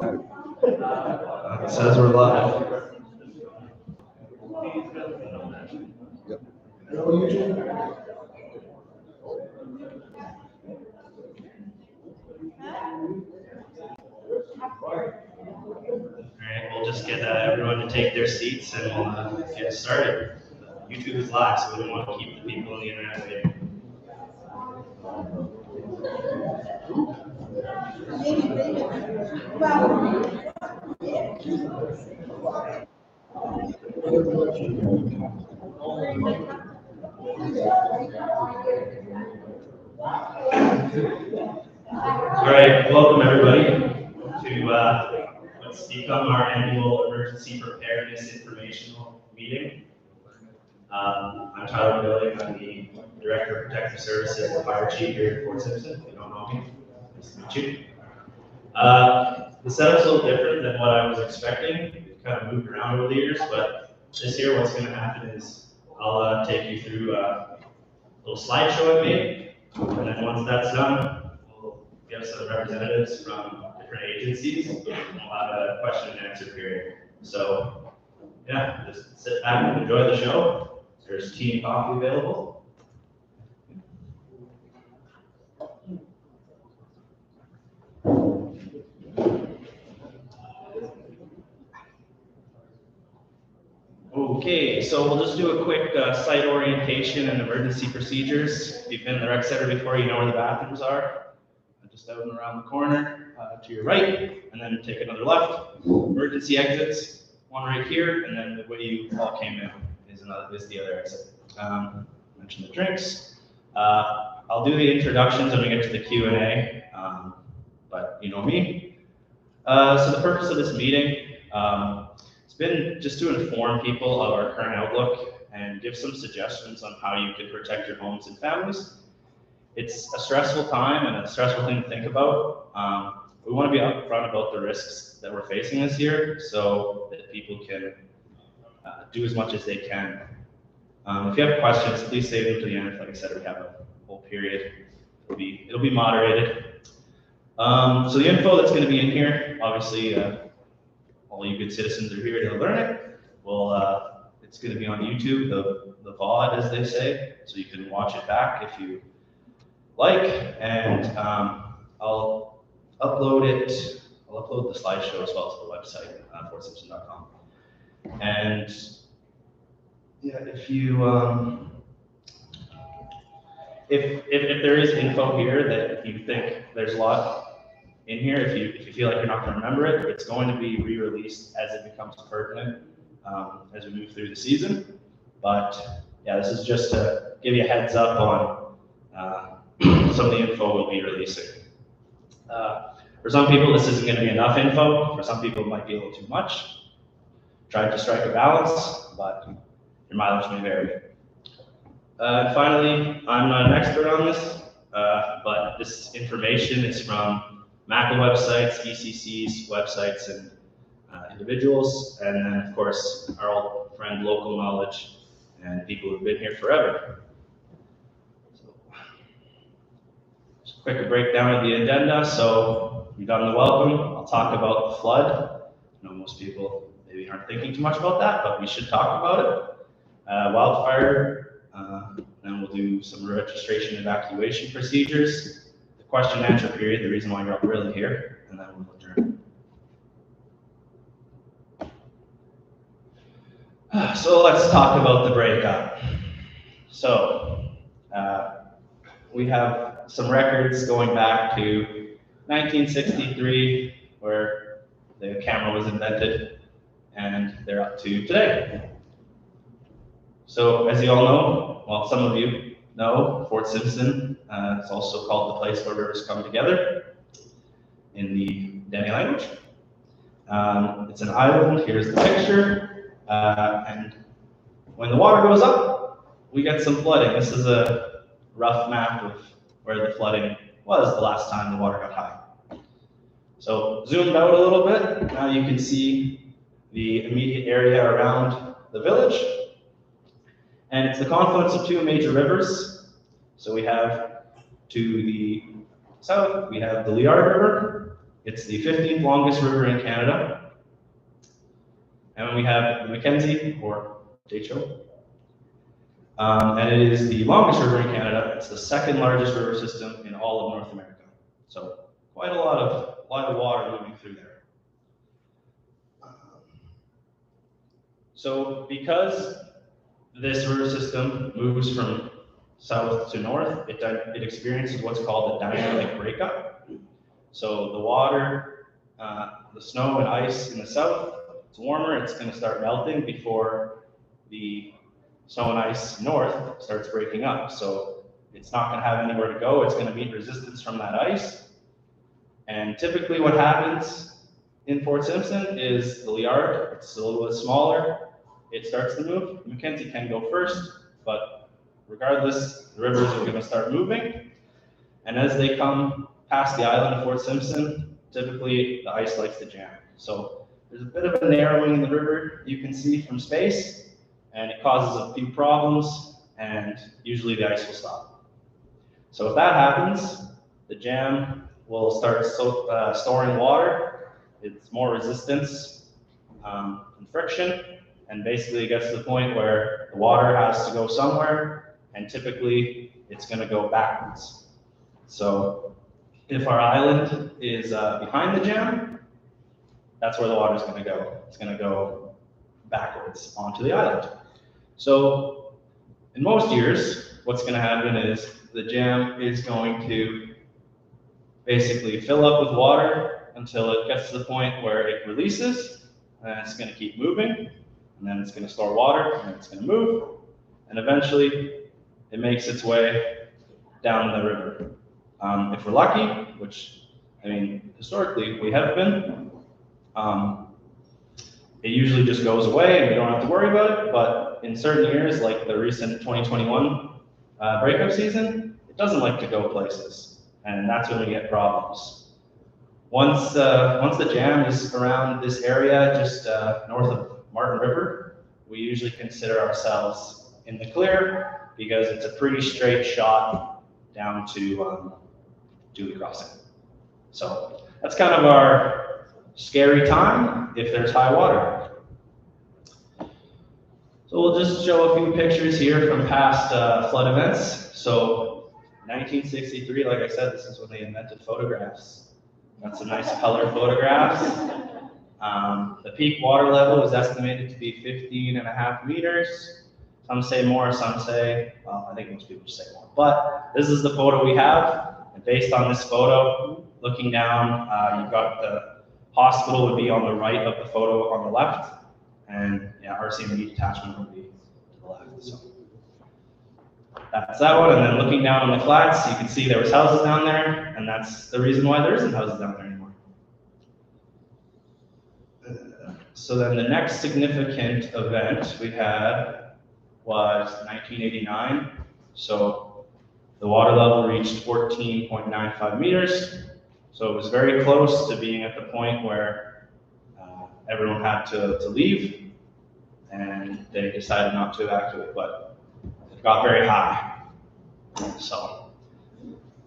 It says we're live. Yep. Alright, we'll just get everyone to take their seats and we'll get started. YouTube is live, so we don't want to keep the people on the internet waiting. All right, welcome everybody to what's become our annual emergency preparedness informational meeting. I'm Tyler Billy. I'm the Director of Protective Services and Fire Chief here at Fort Simpson. If you don't know me, nice to meet you. The setup's a little different than what I was expecting. We've kind of moved around over the years, but this year what's going to happen is I'll take you through a little slideshow I made, and then once that's done, we'll get some representatives from different agencies, and we'll have a question and answer period. So, yeah, just sit back and enjoy the show. There's tea and coffee available. Okay, so we'll just do a quick site orientation and emergency procedures. If you've been in the rec center before, you know where the bathrooms are. Just out and around the corner to your right, and then take another left. Emergency exits, one right here, and then the way you all came in is the other exit. Mention the drinks. I'll do the introductions when we get to the Q&A, but you know me. So the purpose of this meeting, it's been just to inform people of our current outlook and give some suggestions on how you can protect your homes and families. It's a stressful time and a stressful thing to think about. We want to be upfront about the risks that we're facing this year so that people can do as much as they can. If you have questions, please save them to the end. Like I said, we have a whole period. It'll be moderated. So the info that's going to be in here, obviously, all you good citizens are here to learn it. Well, it's going to be on YouTube, the VOD, as they say, so you can watch it back if you like, and I'll upload it. I'll upload the slideshow as well to the website, fortsimpson.com. And yeah, if you if there is info here that you think there's a lot in here, if you feel like you're not going to remember it, it's going to be re-released as it becomes pertinent as we move through the season. But yeah, this is just to give you a heads up on some of the info we'll be releasing. For some people, this isn't going to be enough info. For some people, it might be a little too much. Try to strike a balance, but your mileage may vary. And finally, I'm not an expert on this, but this information is from MACA websites, ECC's websites, and individuals, and then, of course, our old friend Local Knowledge and people who've been here forever. Quick breakdown of the agenda. So we've done the welcome. I'll talk about the flood. I know most people maybe aren't thinking too much about that, but we should talk about it. Wildfire, then we'll do some registration evacuation procedures, the question and answer period, the reason why you're really here, and then we'll adjourn. So let's talk about the breakup. So we have some records going back to 1963, where the camera was invented, and they're up to today. So as you all know, well, some of you know, Fort Simpson, it's also called the place where rivers come together in the Dene language. It's an island. Here's the picture, and when the water goes up, we get some flooding. This is a rough map of where the flooding was the last time the water got high. So zoomed out a little bit, now you can see the immediate area around the village. And it's the confluence of two major rivers. So we have to the south, we have the Liard River, It's the 15th longest river in Canada. And then we have the Mackenzie, or Decho. And it is the longest river in Canada. It's the second largest river system in all of North America. So quite a lot of water moving through there. So because this river system moves from south to north, it experiences what's called a dynamic breakup. So the water, the snow and ice in the south, it's warmer, it's going to start melting before the snow and ice north starts breaking up. So it's not going to have anywhere to go. It's going to meet resistance from that ice. And typically what happens in Fort Simpson is the Liard, it's a little bit smaller, it starts to move. The Mackenzie can go first, but regardless, the rivers are going to start moving. And as they come past the island of Fort Simpson, typically the ice likes to jam. So there's a bit of a narrowing in the river you can see from space, and it causes a few problems, and usually the ice will stop. So if that happens, the jam will start storing water. It's more resistance and friction, and basically it gets to the point where the water has to go somewhere, and typically it's going to go backwards. So if our island is behind the jam, that's where the water is going to go. It's going to go backwards onto the island. So in most years, what's going to happen is the jam is going to basically fill up with water until it gets to the point where it releases, and it's going to keep moving, and then it's going to store water, and then it's going to move, and eventually it makes its way down the river. If we're lucky, which, I mean, historically we have been, it usually just goes away and we don't have to worry about it, but in certain years, like the recent 2021 breakup season, it doesn't like to go places, and that's when we get problems. Once the jam is around this area, just north of Martin River, we usually consider ourselves in the clear because it's a pretty straight shot down to Dooley Crossing. So that's kind of our scary time if there's high water. So we'll just show a few pictures here from past flood events. So 1963, like I said, this is when they invented photographs. Got some nice color photographs. The peak water level is estimated to be 15.5 meters. Some say more, some say, well, I think most people say more. But this is the photo we have. And based on this photo, looking down, you've got the hospital would be on the right of the photo on the left. And yeah, RCMP detachment would be to the left. So that's that one. And then looking down on the flats, you can see there was houses down there. And that's the reason why there isn't houses down there anymore. So then the next significant event we had was 1989. So the water level reached 14.95 meters. So it was very close to being at the point where everyone had to leave, and they decided not to evacuate, but it got very high. So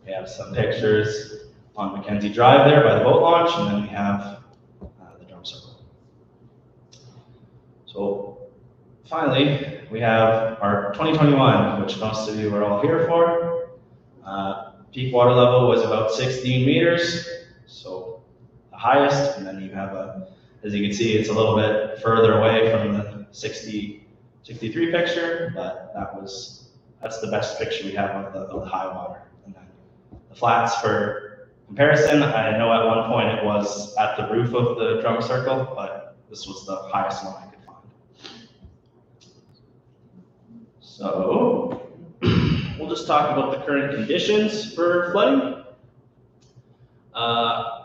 we have some pictures on Mackenzie Drive there by the boat launch, and then we have the drum circle. So finally, we have our 2021, which most of you are all here for. Peak water level was about 16 meters, so the highest, and then you have as you can see, it's a little bit further away from the 63 picture, but that's the best picture we have of the high water. And then the flats, for comparison, I know at one point it was at the roof of the drum circle, but this was the highest one I could find. So we'll just talk about the current conditions for flooding.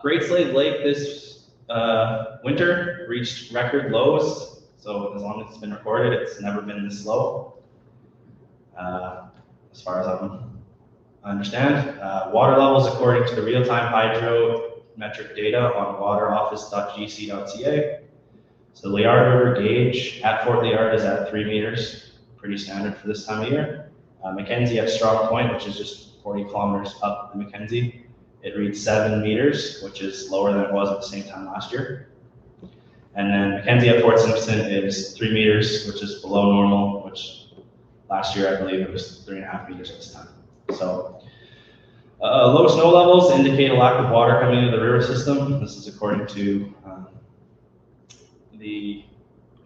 Great Slave Lake this winter reached record lows, so as long as it's been recorded, it's never been this low, as far as I understand. Water levels according to the real-time hydrometric data on wateroffice.gc.ca. So the Liard River gauge at Fort Liard is at 3 meters, pretty standard for this time of year. Mackenzie at Strong Point, which is just 40 kilometers up the Mackenzie, it reads 7 meters, which is lower than it was at the same time last year. And then Mackenzie at Fort Simpson is 3 meters, which is below normal, which last year I believe it was 3.5 meters at this time. So low snow levels indicate a lack of water coming into the river system. This is according to the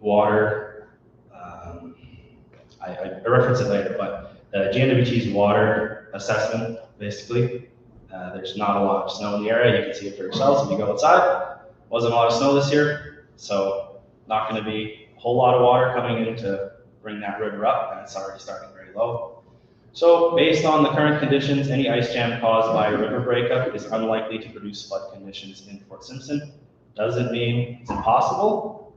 water, I reference it later, but GNWT's water assessment, basically, there's not a lot of snow in the area. You can see it for yourselves if you go outside. Wasn't a lot of snow this year, so not going to be a whole lot of water coming in to bring that river up, and it's already starting very low. So based on the current conditions, any ice jam caused by a river breakup is unlikely to produce flood conditions in Fort Simpson. Doesn't mean it's impossible,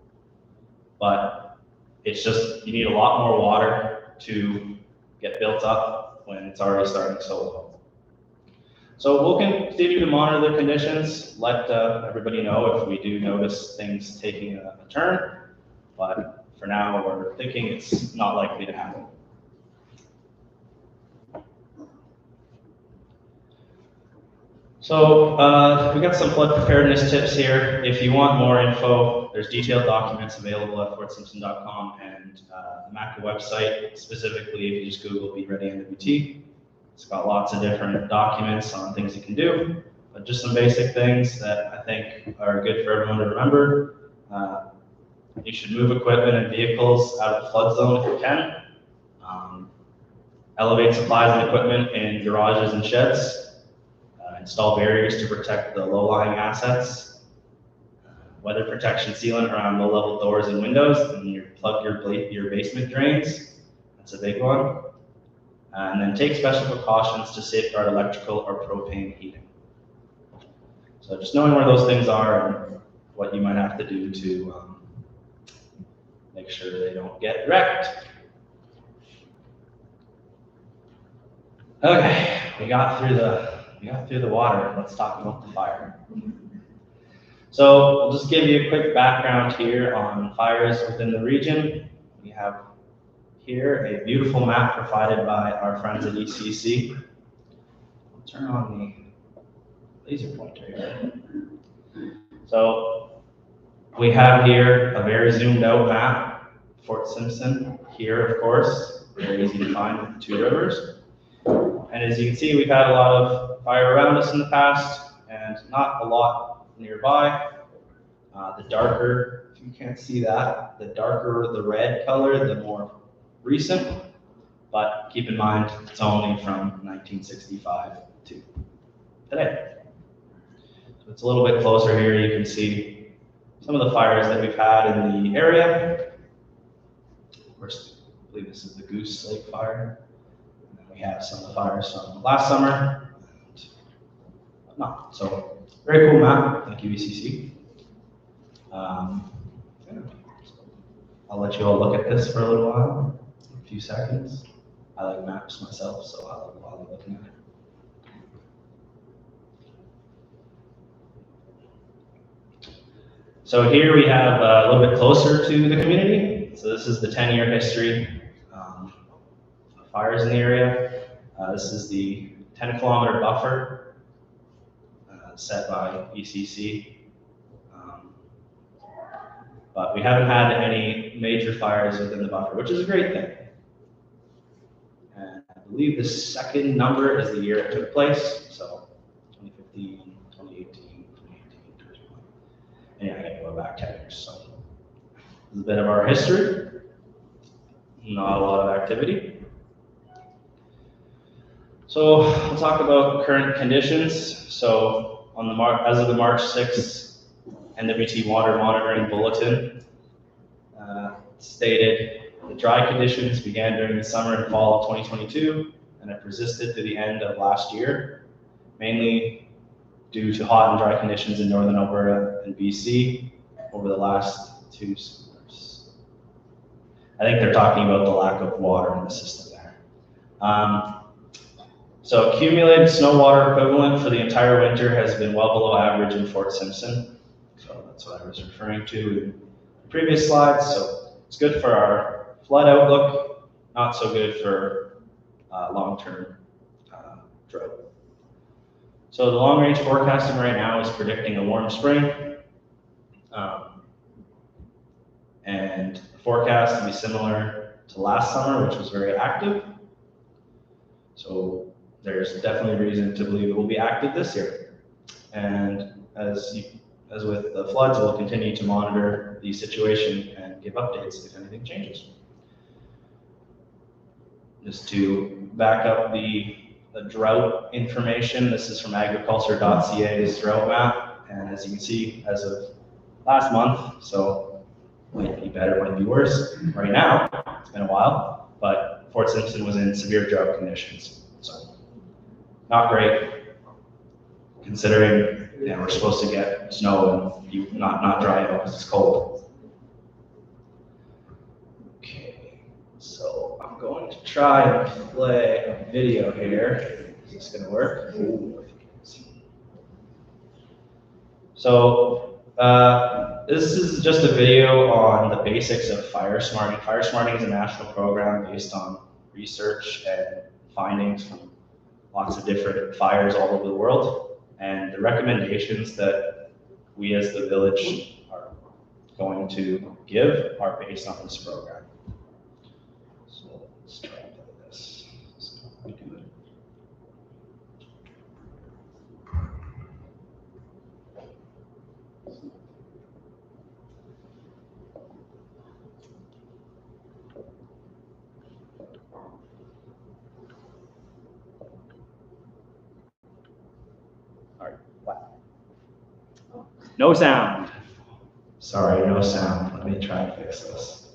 but it's just, you need a lot more water to get built up when it's already starting so low. So we'll continue to monitor the conditions, let everybody know if we do notice things taking a turn, but for now we're thinking it's not likely to happen. So we got some flood preparedness tips here. If you want more info, there's detailed documents available at fortsimpson.com and the MACA website. Specifically, if you just Google Be Ready NWT, it's got lots of different documents on things you can do, but just some basic things that I think are good for everyone to remember. You should move equipment and vehicles out of the flood zone if you can. Elevate supplies and equipment in garages and sheds. Install barriers to protect the low-lying assets. Weather protection sealant around low-level doors and windows, and plug your basement drains. That's a big one. And then take special precautions to safeguard electrical or propane heating. So just knowing where those things are and what you might have to do to make sure they don't get wrecked. Okay, we got through the water. Let's talk about the fire. So I'll just give you a quick background here on fires within the region. We have here a beautiful map provided by our friends at ECC. I'll turn on the laser pointer here. So we have here a very zoomed out map, Fort Simpson here, of course, very easy to find with the 2 rivers. And as you can see, we've had a lot of fire around us in the past and not a lot nearby. The darker, if you can't see that, the darker the red color, the more recent, but keep in mind it's only from 1965 to today. So it's a little bit closer here. You can see some of the fires that we've had in the area. Of course, I believe this is the Goose Lake fire. And then we have some of the fires from last summer and whatnot. So very cool map. Thank you, ECC. I'll let you all look at this for a little while. A few seconds. I like maps myself, so I'll be looking at it. So here we have a little bit closer to the community. So this is the 10-year history of fires in the area. This is the 10-kilometer buffer set by ECC. But we haven't had any major fires within the buffer, which is a great thing. And I believe the second number is the year it took place, so 2015, 2018, 2018, 2021. And yeah, I gotta go back 10 years, so this is a bit of our history. Not a lot of activity. So we'll talk about current conditions. So on the as of the March 6th, NWT Water Monitoring Bulletin stated the dry conditions began during the summer and fall of 2022 and have persisted to the end of last year, mainly due to hot and dry conditions in northern Alberta and BC over the last 2 summers. I think they're talking about the lack of water in the system there. So accumulated snow water equivalent for the entire winter has been well below average in Fort Simpson. So that's what I was referring to in the previous slides. So it's good for our flood outlook, not so good for long-term drought. So the long-range forecasting right now is predicting a warm spring. And the forecast to be similar to last summer, which was very active. So there's definitely reason to believe it will be active this year. And as with the floods, we'll continue to monitor the situation and give updates if anything changes. Just to back up the drought information, this is from agriculture.ca's drought map. And as you can see, as of last month, so might be better, might be worse. Right now, it's been a while, but Fort Simpson was in severe drought conditions. So not great, considering we're supposed to get snow and not dry out because it's cold. Okay, so I'm going to try and play a video here. Is this going to work? So this is just a video on the basics of fire smarting. Fire smarting is a national program based on research and findings from lots of different fires all over the world. And the recommendations that we as the village are going to give are based on this program. So let's try and play this. So we do it. No sound. Sorry, no sound. Let me try and fix this.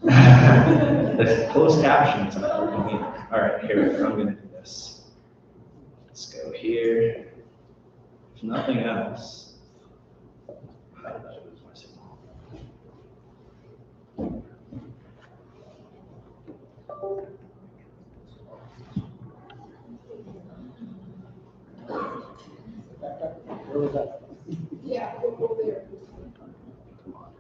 The closed captions aren't working either. All right, here we go. I'm going to do this. Let's go here. If nothing else, how did I lose my signal? Where was that? Yeah, over there. Come on.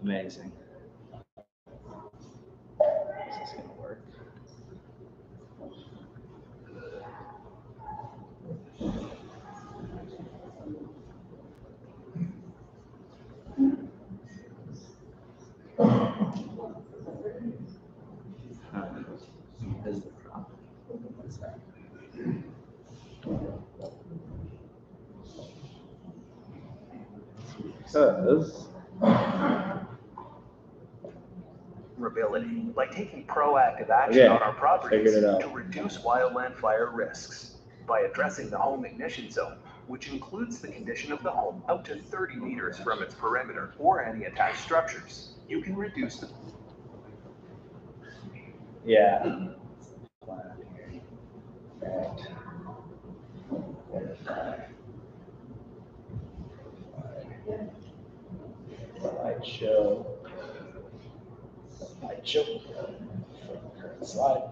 Amazing. Is this going to work? Is the problem? What's that? Because vulnerability by taking proactive action on our properties to reduce wildland fire risks. By addressing the home ignition zone, which includes the condition of the home out to 30 meters from its perimeter or any attached structures, you can reduce the... Yeah. Slideshow. Current slide.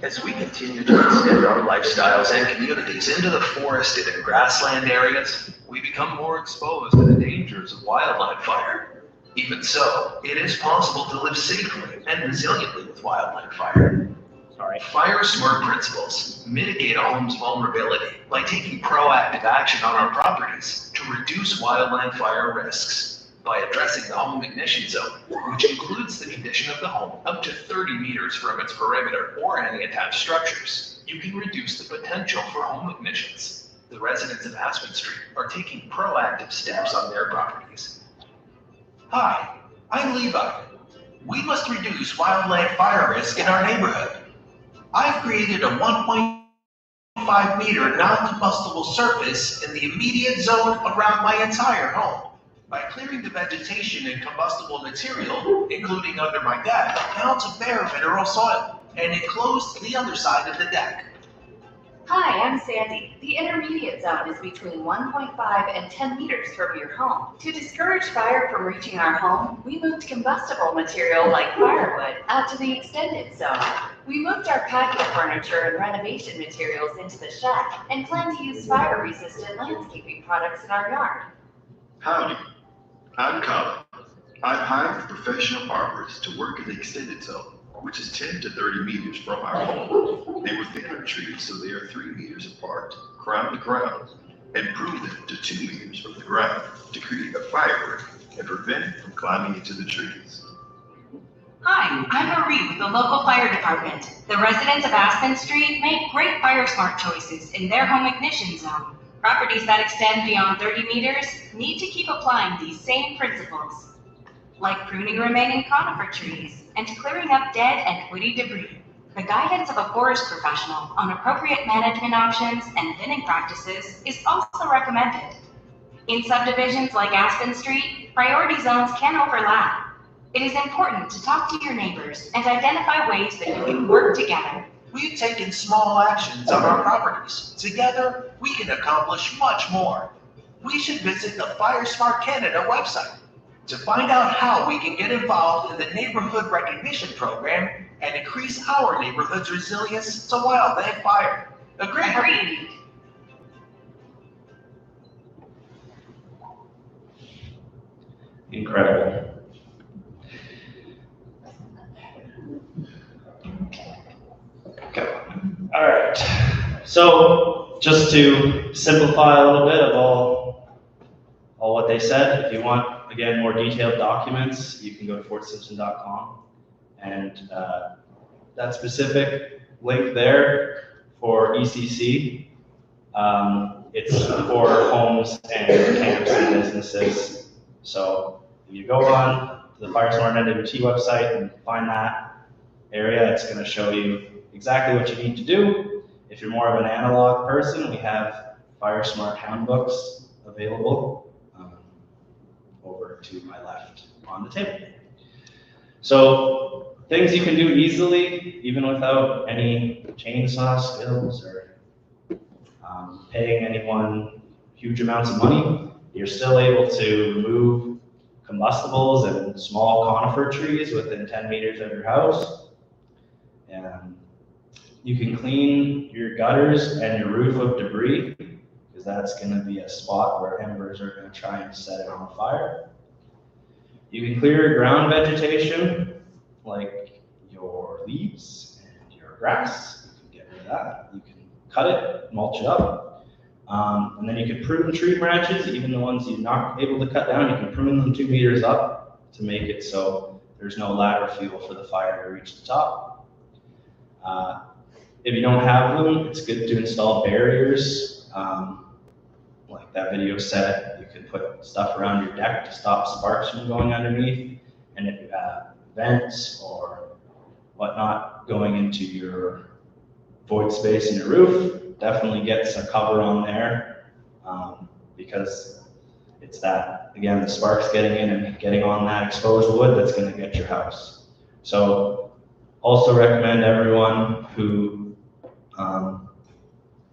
As we continue to extend our lifestyles and communities into the forested and grassland areas, we become more exposed to the dangers of wildland fire. Even so, it is possible to live safely and resiliently with wildland fire. Fire smart principles mitigate a home's vulnerability by taking proactive action on our properties to reduce wildland fire risks. By addressing the home ignition zone, which includes the condition of the home up to 30 meters from its perimeter or any attached structures, you can reduce the potential for home ignitions. The residents of Aspen Street are taking proactive steps on their properties. Hi, I'm Levi. We must reduce wildland fire risk in our neighborhood. I've created a 1.5 meter non-combustible surface in the immediate zone around my entire home. By clearing the vegetation and combustible material, including under my deck, down to bare mineral soil, and enclosed the underside of the deck. Hi, I'm Sandy. The intermediate zone is between 1.5 and 10 meters from your home. To discourage fire from reaching our home, we moved combustible material like firewood out to the extended zone. We moved our patio furniture and renovation materials into the shack and plan to use fire-resistant landscaping products in our yard. Howdy, I'm Colin. I've hired a professional arborist to work in the extended zone, which is 10 to 30 meters from our home. They were thinner trees, so they are 3 meters apart, crown to crown, and prune them to 2 meters from the ground to create a fire ring and prevent it from climbing into the trees. Hi, I'm Marie with the local fire department. The residents of Aspen Street make great fire smart choices in their home ignition zone. Properties that extend beyond 30 meters need to keep applying these same principles, like pruning remaining conifer trees and clearing up dead and woody debris. The guidance of a forest professional on appropriate management options and thinning practices is also recommended. In subdivisions like Aspen Street, priority zones can overlap. It is important to talk to your neighbors and identify ways that you can work together. We've taken small actions on our properties. Together, we can accomplish much more. We should visit the Fire Smart Canada website to find out how we can get involved in the neighborhood recognition program and increase our neighborhood's resilience to wildland fire. Agreed? Incredible. Okay. All right. So just to simplify a little bit of all what they said, if you want, again, more detailed documents, you can go to fortsimpson.com, and that specific link there for ECC, it's for homes and camps and businesses. So if you go on to the FireSmart NWT website and find that area, it's going to show you exactly what you need to do. If you're more of an analog person, we have FireSmart handbooks available over to my left on the table. So things you can do easily, even without any chainsaw skills or paying anyone huge amounts of money. You're still able to remove combustibles and small conifer trees within 10 meters of your house. And you can clean your gutters and your roof of debris, because that's going to be a spot where embers are going to try and set it on fire. You can clear your ground vegetation, like your leaves and your grass. You can get rid of that. You can cut it, mulch it up. And then you can prune tree branches, even the ones you're not able to cut down. You can prune them 2 meters up to make it so there's no ladder fuel for the fire to reach the top. If you don't have them, it's good to install barriers. Like that video said, you can put stuff around your deck to stop sparks from going underneath, and if you have vents or whatnot going into your void space in your roof, definitely get some cover on there, because it's that, again, the sparks getting in and getting on that exposed wood that's going to get your house. So also recommend everyone who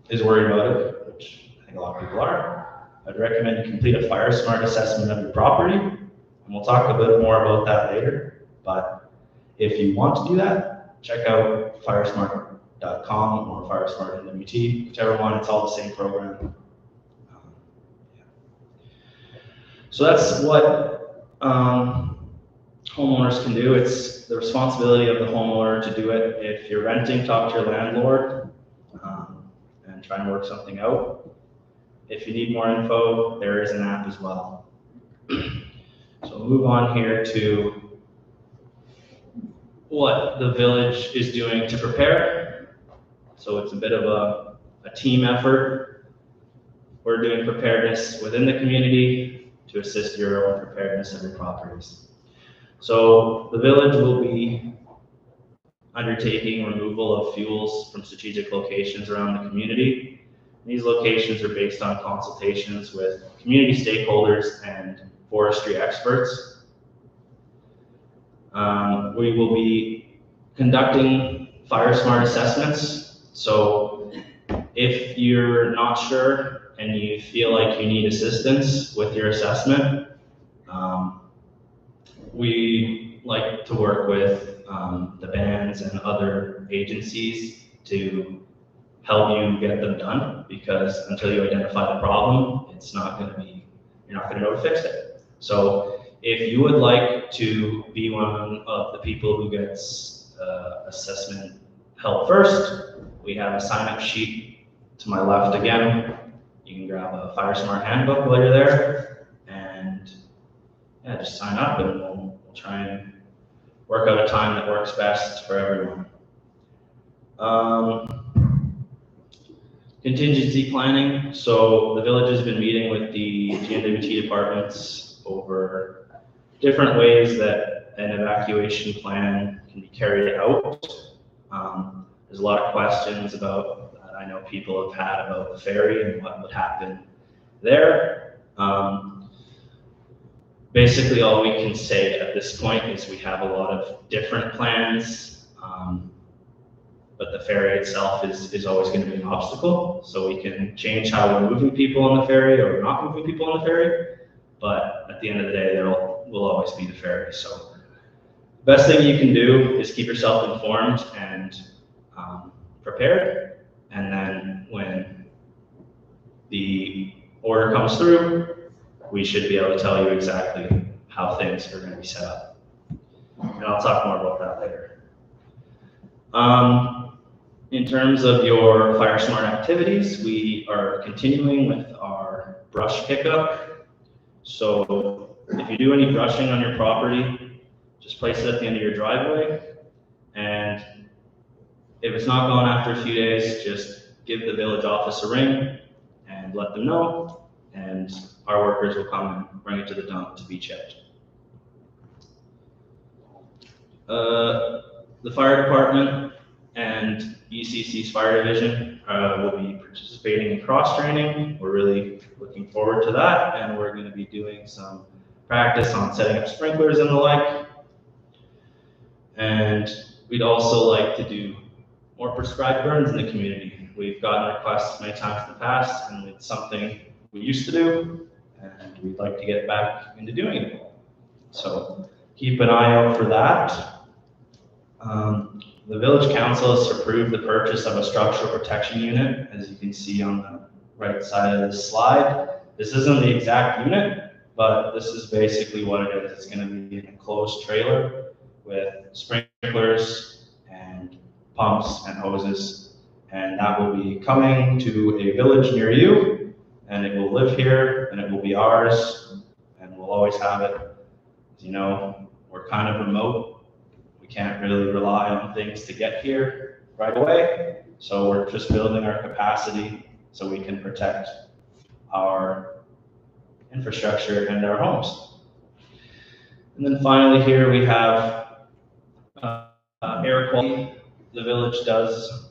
is worried about it, which I think a lot of people are, I'd recommend you complete a fire smart assessment of your property, and we'll talk a bit more about that later. But if you want to do that, check out firesmart.com or FireSmart NWT, whichever one. It's all the same program. Yeah. So that's what homeowners can do. It's the responsibility of the homeowner to do it. If you're renting, talk to your landlord and try and work something out. If you need more info, there is an app as well. So we'll move on here to what the village is doing to prepare. So it's a bit of a team effort. We're doing preparedness within the community to assist your own preparedness of your properties. So the village will be undertaking removal of fuels from strategic locations around the community. These locations are based on consultations with community stakeholders and forestry experts. We will be conducting fire smart assessments. So if you're not sure and you feel like you need assistance with your assessment, we like to work with the bands and other agencies to help you get them done, because until you identify the problem, it's not going to be, you're not going to know to fix it. So if you would like to be one of the people who gets assessment help first, we have a sign-up sheet to my left again. You can grab a FireSmart handbook while you're there, and yeah, just sign up, and we'll try and work out a time that works best for everyone. Contingency planning. So the village has been meeting with the GNWT departments over different ways that an evacuation plan can be carried out. There's a lot of questions about that I know people have had about the ferry and what would happen there. Basically, all we can say at this point is we have a lot of different plans, but the ferry itself is always going to be an obstacle. So we can change how we're moving people on the ferry or not moving people on the ferry, but at the end of the day, there will always be the ferry. So the best thing you can do is keep yourself informed and prepared, and then when the order comes through, we should be able to tell you exactly how things are going to be set up. And I'll talk more about that later. In terms of your FireSmart activities, we are continuing with our brush pickup. So if you do any brushing on your property, just place it at the end of your driveway. And if it's not gone after a few days, just give the village office a ring and let them know. And our workers will come and bring it to the dump to be checked. The fire department and ECC's fire division will be participating in cross training. We're really looking forward to that, and we're going to be doing some practice on setting up sprinklers and the like. And we'd also like to do more prescribed burns in the community. We've gotten requests many times in the past, and it's something we used to do, and we'd like to get back into doing it. So keep an eye out for that. The village council has approved the purchase of a structural protection unit, as you can see on the right side of this slide. This isn't the exact unit, but this is basically what it is. It's going to be an enclosed trailer with sprinklers and pumps and hoses, and that will be coming to a village near you, and it will live here, and it will be ours, and we'll always have it. As you know, we're kind of remote. We can't really rely on things to get here right away, so we're just building our capacity so we can protect our infrastructure and our homes. And then finally here we have air quality. The village does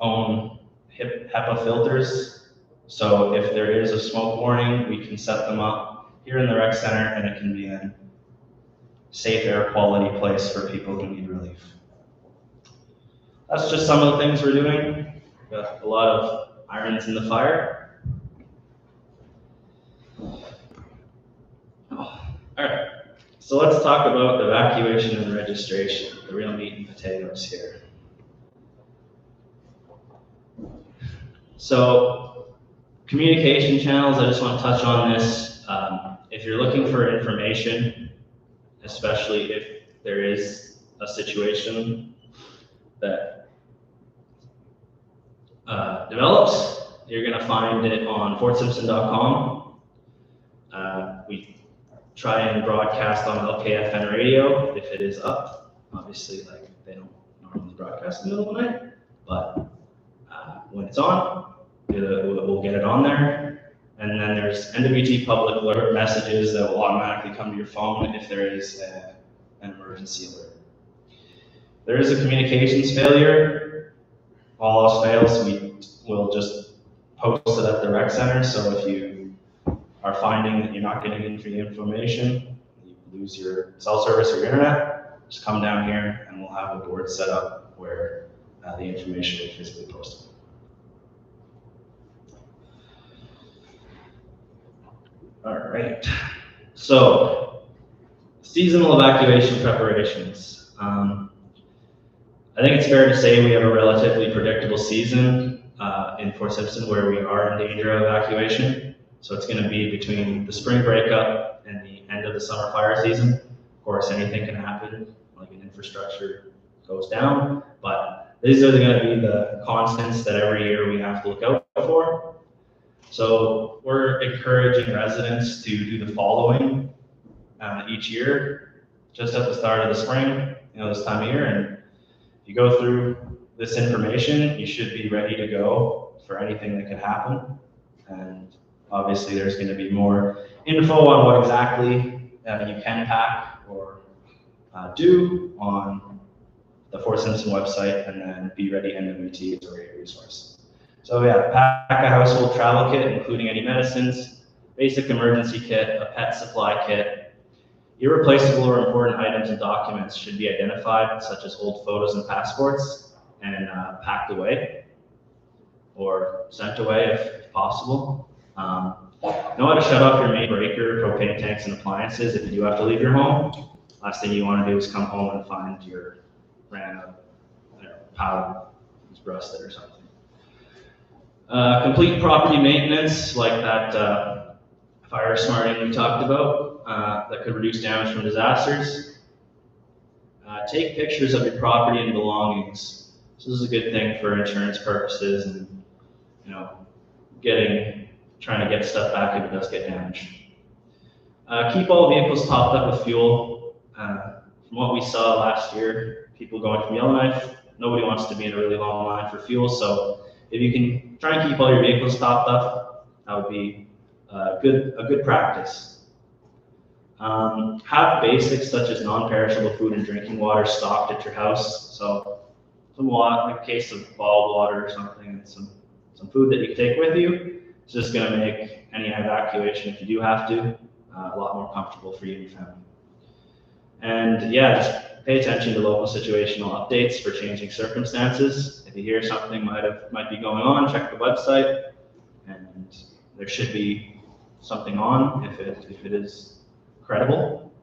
own HEPA filters, so if there is a smoke warning, we can set them up here in the rec center, and it can be a safe air quality place for people who need relief. That's just some of the things we're doing. We've got a lot of irons in the fire. All right, so let's talk about evacuation and registration, the real meat and potatoes here. So communication channels, I just want to touch on this. If you're looking for information, especially if there is a situation that develops, you're going to find it on fortsimpson.com. We try and broadcast on LKFN radio if it is up. Obviously, like, they don't normally broadcast in the middle of the night, but when it's on, we'll get it on there. And then there's NWT public alert messages that will automatically come to your phone if there is an emergency alert. If there is a communications failure, all else fails, we will just post it at the rec center. So if you are finding that you're not getting any information, you lose your cell service or your internet, just come down here and we'll have a board set up where the information will be physically posted. All right, so seasonal evacuation preparations. I think it's fair to say we have a relatively predictable season in Fort Simpson where we are in danger of evacuation. So it's going to be between the spring breakup and the end of the summer fire season. Of course, anything can happen, like an infrastructure goes down, but these are going to be the constants that every year we have to look out for. So we're encouraging residents to do the following each year, just at the start of the spring, this time of year. And if you go through this information, you should be ready to go for anything that could happen. And obviously there's going to be more info on what exactly you can pack or do on the Fort Simpson website, and then Be Ready NWT is a great resource. So yeah, pack a household travel kit, including any medicines, basic emergency kit, a pet supply kit. Irreplaceable or important items and documents should be identified, such as old photos and passports, and packed away or sent away if possible. Know how to shut off your main breaker, propane tanks, and appliances if you do have to leave your home. Last thing you want to do is come home and find your power is rusted or something. Complete property maintenance, like that fire smarting we talked about, that could reduce damage from disasters. Take pictures of your property and belongings. This is a good thing for insurance purposes and trying to get stuff back if it does get damaged. Keep all vehicles topped up with fuel. From what we saw last year, people going from Yellowknife, nobody wants to be in a really long line for fuel. So if you can try and keep all your vehicles topped up, that would be a good practice. Have basics such as non-perishable food and drinking water stocked at your house. So some water, like a case of bottled water or something, and some food that you can take with you. It's just going to make any evacuation, if you do have to, a lot more comfortable for you and your family. And yeah, just pay attention to local situational updates for changing circumstances. If you hear something might be going on, check the website, and there should be something on if it is credible.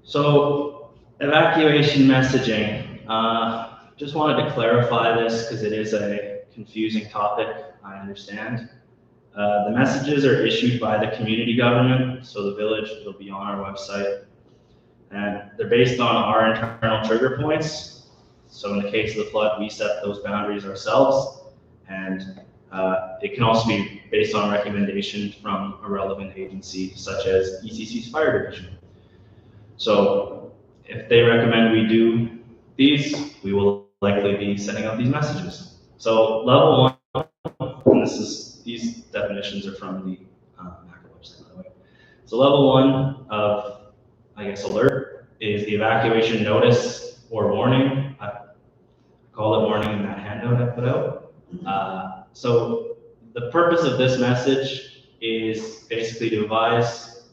So evacuation messaging. Just wanted to clarify this because it is a confusing topic, I understand. The messages are issued by the community government, so the village will be on our website. And they're based on our internal trigger points. So in the case of the flood, we set those boundaries ourselves. And it can also be based on recommendations from a relevant agency, such as ECC's fire division. So if they recommend we do these, we will likely be sending out these messages. So level one, and these definitions are from the MACA website, by the way. So level one of, alert is the evacuation notice or warning. I call it warning in that handout I put out. So the purpose of this message is basically to advise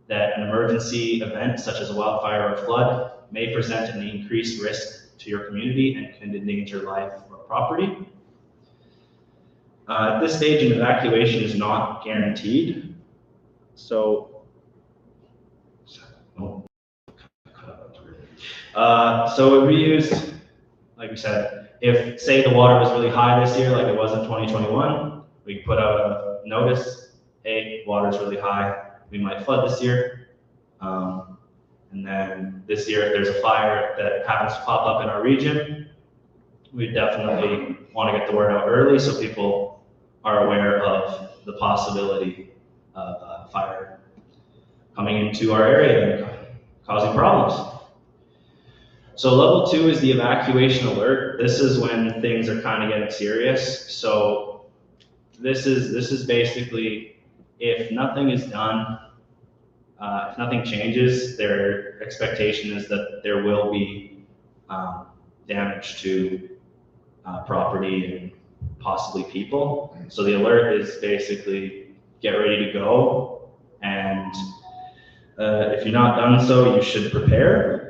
that an emergency event such as a wildfire or flood may present an increased risk to your community and can endanger life or property. At this stage, an evacuation is not guaranteed. So it we used, like we said, if say the water was really high this year, like it was in 2021, we put out a notice, hey, water's really high, we might flood this year. And then this year, if there's a fire that happens to pop up in our region, we definitely want to get the word out early so people are aware of the possibility of fire coming into our area and causing problems. So level two is the evacuation alert. This is when things are kind of getting serious. So this is basically if nothing is done, if nothing changes, their expectation is that there will be damage to property and possibly people. So the alert is basically get ready to go, and if you're not done so, you should prepare.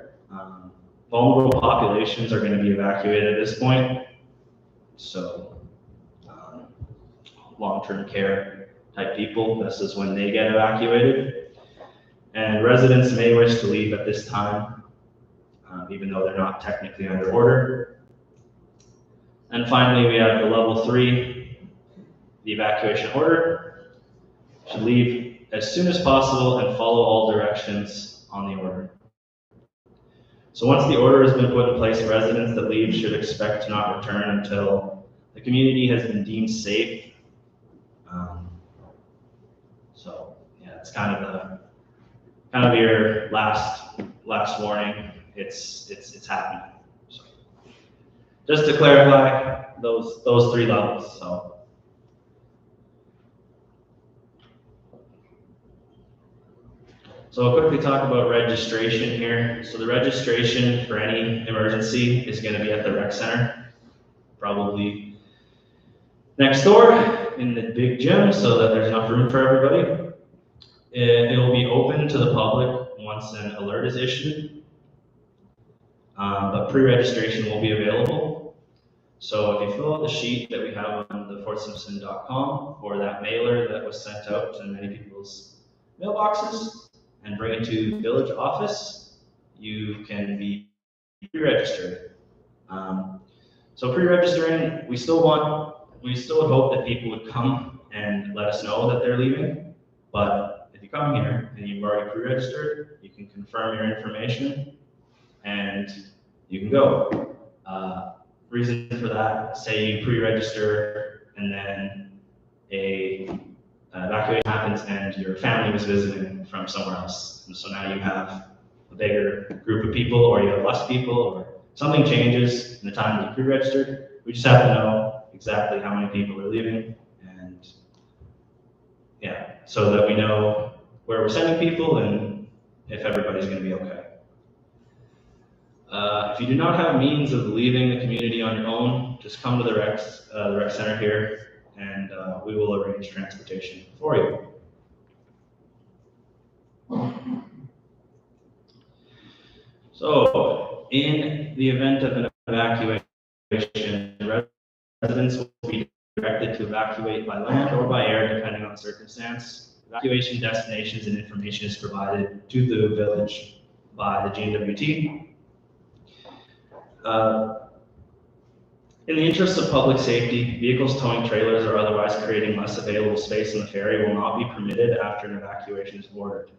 Vulnerable populations are going to be evacuated at this point. So long-term care type people, this is when they get evacuated. And residents may wish to leave at this time. even though they're not technically under order. And finally, we have the level 3, the evacuation order. Should leave as soon as possible and follow all directions on the order. So once the order has been put in place, residents that leave should expect to not return until the community has been deemed safe. So yeah, it's kind of your last warning. It's happening. So just to clarify, those 3 levels. So I'll quickly talk about registration here. So the registration for any emergency is going to be at the rec center, probably next door in the big gym, so that there's enough room for everybody. It will be open to the public once an alert is issued, but pre-registration will be available. So if you fill out the sheet that we have on the fortsimpson.com or that mailer that was sent out to many people's mailboxes, and bring it to the village office, you can be pre-registered. So pre-registering, we still would hope that people would come and let us know that they're leaving. But if you come here and you've already pre-registered, you can confirm your information and you can go. Reason for that, say you pre-register and then evacuation happens and your family was visiting from somewhere else. And so now you have a bigger group of people, or you have less people, or something changes in the time that you pre-registered. We just have to know exactly how many people are leaving, and yeah, so that we know where we're sending people and if everybody's going to be okay. If you do not have means of leaving the community on your own, just come to the rec center here, and we will arrange transportation for you. So, in the event of an evacuation, residents will be directed to evacuate by land or by air, depending on the circumstance. Evacuation destinations and information is provided to the village by the GNWT. In the interest of public safety, vehicles towing trailers or otherwise creating less available space in the ferry will not be permitted after an evacuation is ordered.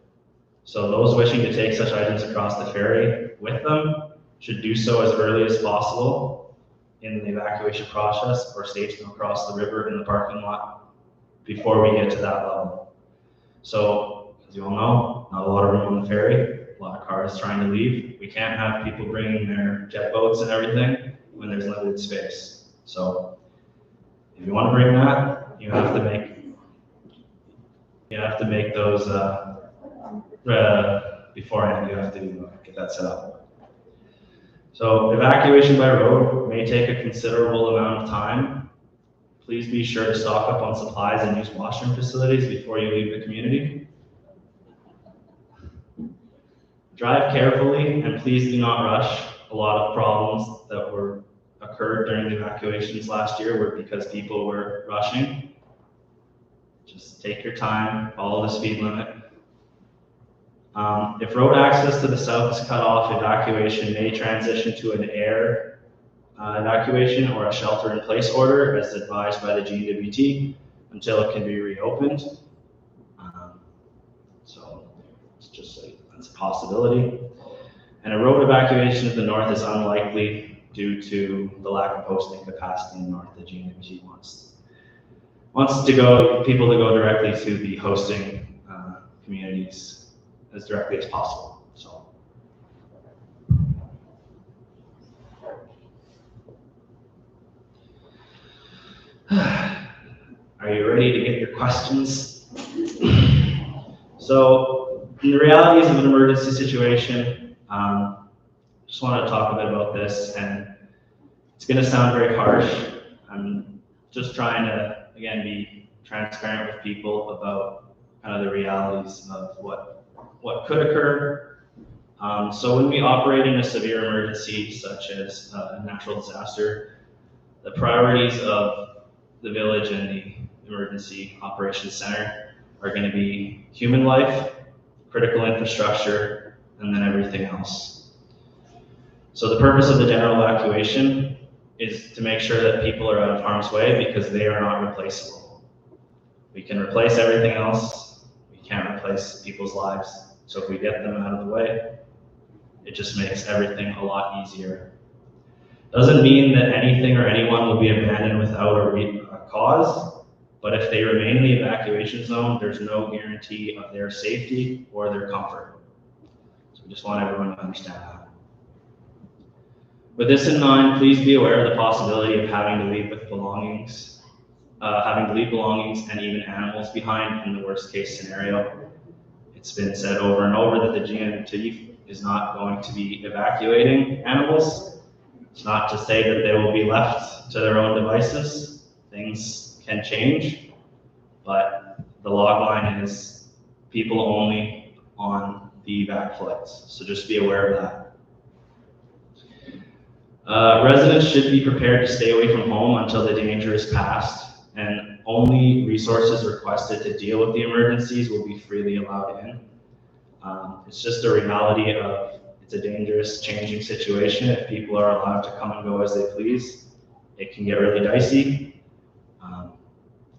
So those wishing to take such items across the ferry with them should do so as early as possible in the evacuation process, or stage them across the river in the parking lot before we get to that level. So, as you all know, not a lot of room on the ferry, a lot of cars trying to leave. We can't have people bringing their jet boats and everything when there's limited space. So if you want to bring that, you have to make those beforehand. You have to get that set up. So evacuation by road may take a considerable amount of time. Please be sure to stock up on supplies and use washroom facilities before you leave the community. Drive carefully and please do not rush. A lot of problems that occurred during the evacuations last year were because people were rushing. Just take your time, follow the speed limit. If road access to the south is cut off, evacuation may transition to an air evacuation or a shelter-in-place order, as advised by the GNWT, until it can be reopened. So it's just that's a possibility. And a road evacuation to the north is unlikely due to the lack of hosting capacity in the north. The GNWT wants people to go directly to the hosting communities as directly as possible. So, are you ready to get your questions? So, in the realities of an emergency situation, just want to talk a bit about this, and it's going to sound very harsh. I'm just trying to, again, be transparent with people about kind of the realities of what could occur. So when we operate in a severe emergency, such as a natural disaster, the priorities of the village and the Emergency Operations Center are going to be human life, critical infrastructure, and then everything else. So the purpose of the general evacuation is to make sure that people are out of harm's way because they are not replaceable. We can replace everything else. We can't replace people's lives. So if we get them out of the way, it just makes everything a lot easier. Doesn't mean that anything or anyone will be abandoned without a cause, but if they remain in the evacuation zone, there's no guarantee of their safety or their comfort. So we just want everyone to understand that. With this in mind, please be aware of the possibility of having to leave belongings and even animals behind in the worst case scenario. It's been said over and over that the GMT is not going to be evacuating animals. It's not to say that they will be left to their own devices. Things can change, but the log line is people only on the evac flights. So just be aware of that. Residents should be prepared to stay away from home until the danger is past, and only resources requested to deal with the emergencies will be freely allowed in. It's just a reality of it's a dangerous, changing situation. If people are allowed to come and go as they please, it can get really dicey.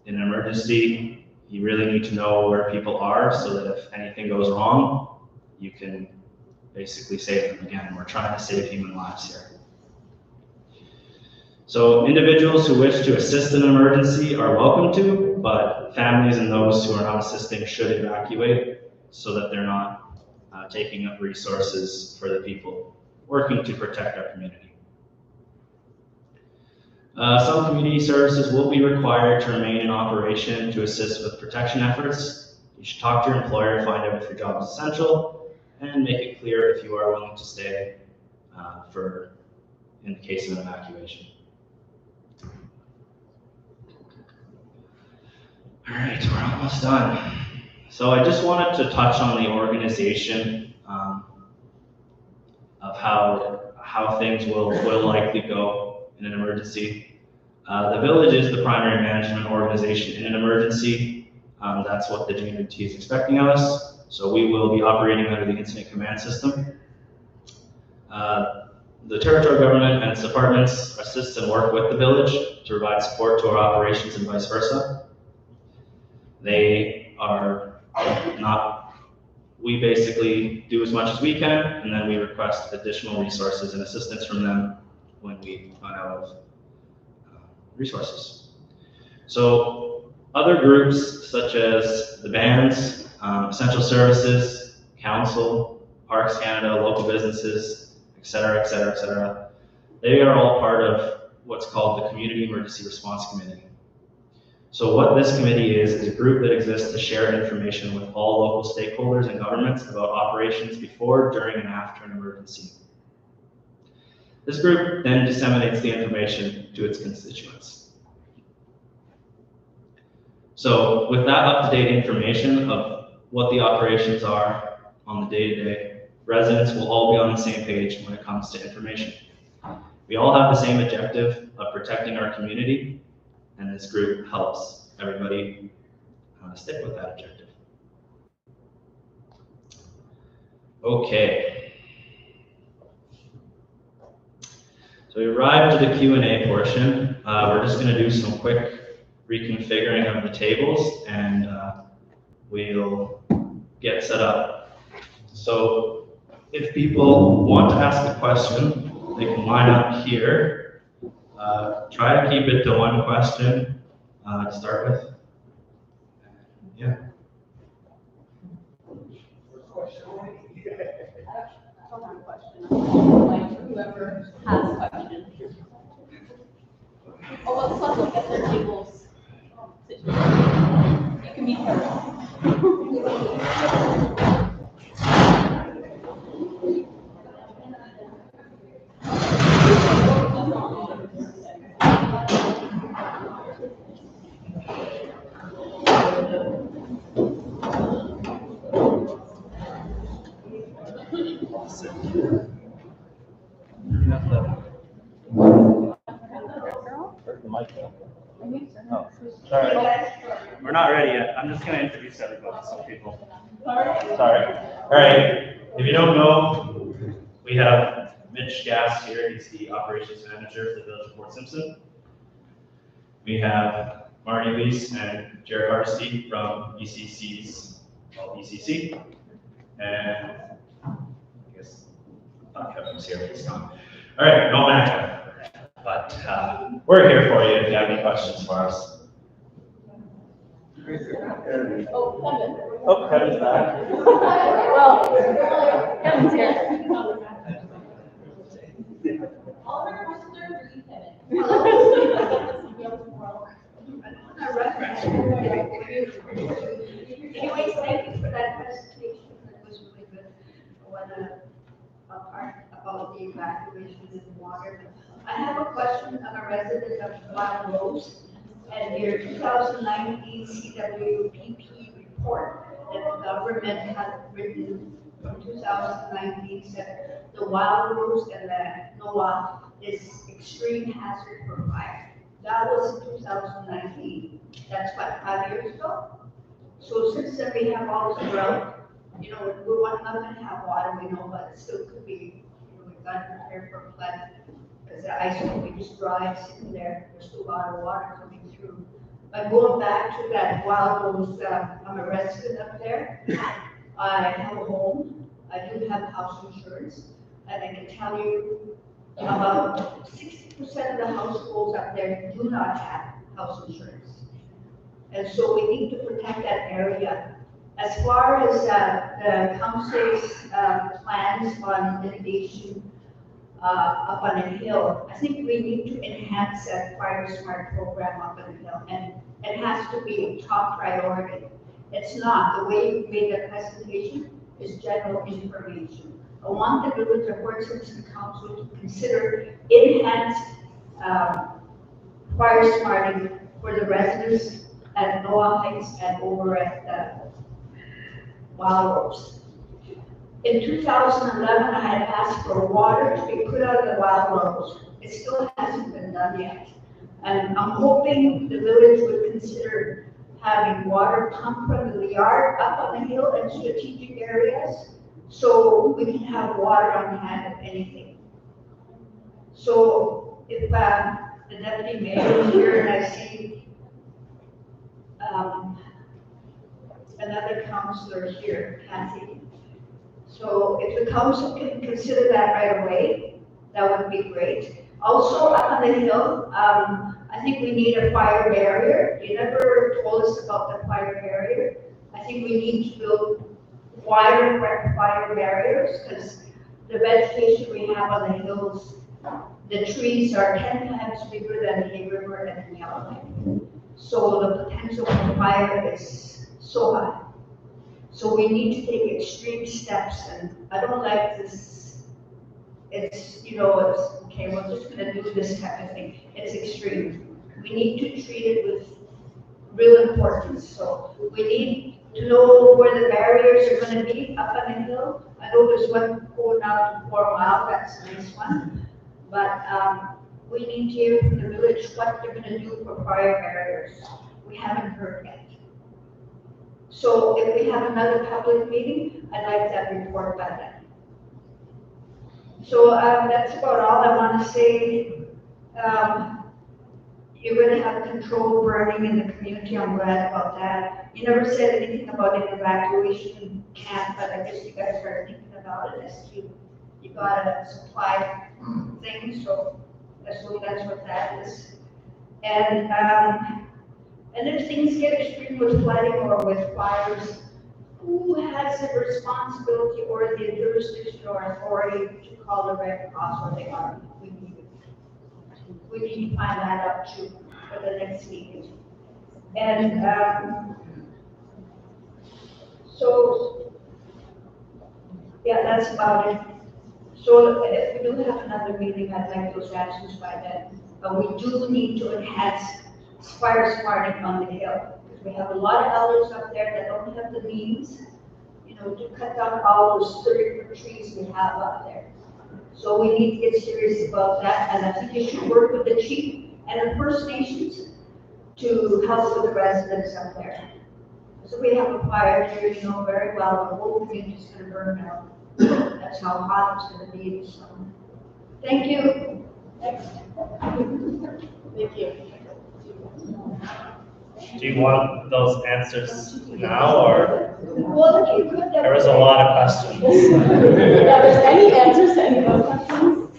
In an emergency, you really need to know where people are so that if anything goes wrong, you can basically save them. Again, we're trying to save human lives here. So individuals who wish to assist in an emergency are welcome to, but families and those who are not assisting should evacuate so that they're not taking up resources for the people working to protect our community. Some community services will be required to remain in operation to assist with protection efforts. You should talk to your employer, find out if your job is essential, and make it clear if you are willing to stay in the case of an evacuation. All right, we're almost done. So I just wanted to touch on the organization of how things will likely go in an emergency. The village is the primary management organization in an emergency. That's what the GMT is expecting of us. So we will be operating under the incident command system. The territorial government and its departments assist and work with the village to provide support to our operations and vice versa. They are not, we basically do as much as we can, and then we request additional resources and assistance from them when we run out of resources. So other groups such as the bands, essential services, council, Parks Canada, local businesses, et cetera, they are all part of what's called the Community Emergency Response Committee. So what this committee is a group that exists to share information with all local stakeholders and governments about operations before, during, and after an emergency. This group then disseminates the information to its constituents. So with that up-to-date information of what the operations are on the day-to-day, residents will all be on the same page when it comes to information. We all have the same objective of protecting our community, and this group helps everybody stick with that objective. Okay. So we arrived to the Q&A portion. We're just going to do some quick reconfiguring of the tables, and we'll get set up. So if people want to ask a question, they can line up here. Try to keep it to one question to start with. Yeah. Like whoever has questions. Oh, let's look at their tables. You can be Where's the mic go? Oh, sorry. We're not ready yet. I'm just going to introduce everybody, some people. Sorry. All right. If you don't know, we have Mitch Gass here, he's the operations manager for the Village of Fort Simpson. We have Marty Lees and Jared Harsty from ECC's, well, ECC. And I guess, Kevin was here, but he's gone. All right, no matter. But we're here for you if you have any questions for us. Oh, Kevin. Oh, Kevin's back. Well, Kevin's here. All our questions are for you, Kevin. Anyways, thank you for that presentation. It was really good. What a part about the evacuation of water. I have a question. I'm a resident of Wild Rose, and your 2019 CWPP report that the government had written from 2019 said the Wild Rose and the NOAA is extreme hazard for fire. That was in 2019. That's what, 5 years ago? So since then we have all this drought, you know, we're not going to have water, we know, but it still could be, you know, we've got to prepare for a flood. Because the ice will be just dry, sitting there, there's still a lot of water coming through. But going back to that Wild Rose, I'm a resident up there. I have a home, I do have house insurance, and I can tell you about 60% of the households up there do not have house insurance. And so we need to protect that area. As far as the council's plans on mitigation up on a hill, I think we need to enhance that fire smart program up on a hill, and it has to be a top priority. It's not. The way you made the presentation is general information. I want the Village of Fort Simpson Council to consider enhanced fire smarting for the residents at Noah Heights and over at Wild Rose. In 2011, I had asked for water to be put out of the Wild Rose. It still hasn't been done yet. And I'm hoping the village would consider having water pumped from the yard up on the hill in strategic areas so we can have water on hand if anything. So if the deputy mayor is here and I see another councillor here, Kathy. So if the council can consider that right away, that would be great. Also up on the hill, I think we need a fire barrier. You never told us about the fire barrier. I think we need to build wider fire barriers because the vegetation we have on the hills, the trees are 10 times bigger than the Hay River and the Yellowknife. So the potential for fire is so high. So we need to take extreme steps, and I don't like this. It's, you know, it's okay, we're just gonna do this type of thing. It's extreme. We need to treat it with real importance. So we need to know where the barriers are gonna be up on the hill. I know there's one going out to 4 Mile, that's a nice one. But we need to hear from the village what they're gonna do for fire barriers. We haven't heard yet. So if we have another public meeting, I'd like that report by then. So that's about all I want to say. You're going to have controlled burning in the community. I'm glad about that. You never said anything about an evacuation camp, but I guess you guys are thinking about it as you got a supply thing. So that's what that is. And if things get extreme with flooding or with fires, who has the responsibility or the jurisdiction or authority to call the Red Cross or the Army? We need to find that out too for the next meeting. And so, yeah, that's about it. So if we do have another meeting, I'd like those answers by then. But we do need to enhance fire smarting on the hill. Because we have a lot of elders up there that don't have the means, you know, to cut down all those 30-foot trees we have up there. So we need to get serious about that, and I think you should work with the chief and the First Nations to help with the residents up there. So we have a fire here, you know very well, the whole community is going to burn out. That's how hot it's going to be in the summer. Thank you. Next. Thank you. Do you want those answers now, or Well, if you could. there was a lot of questions? Yeah, there's any answers to any of those questions?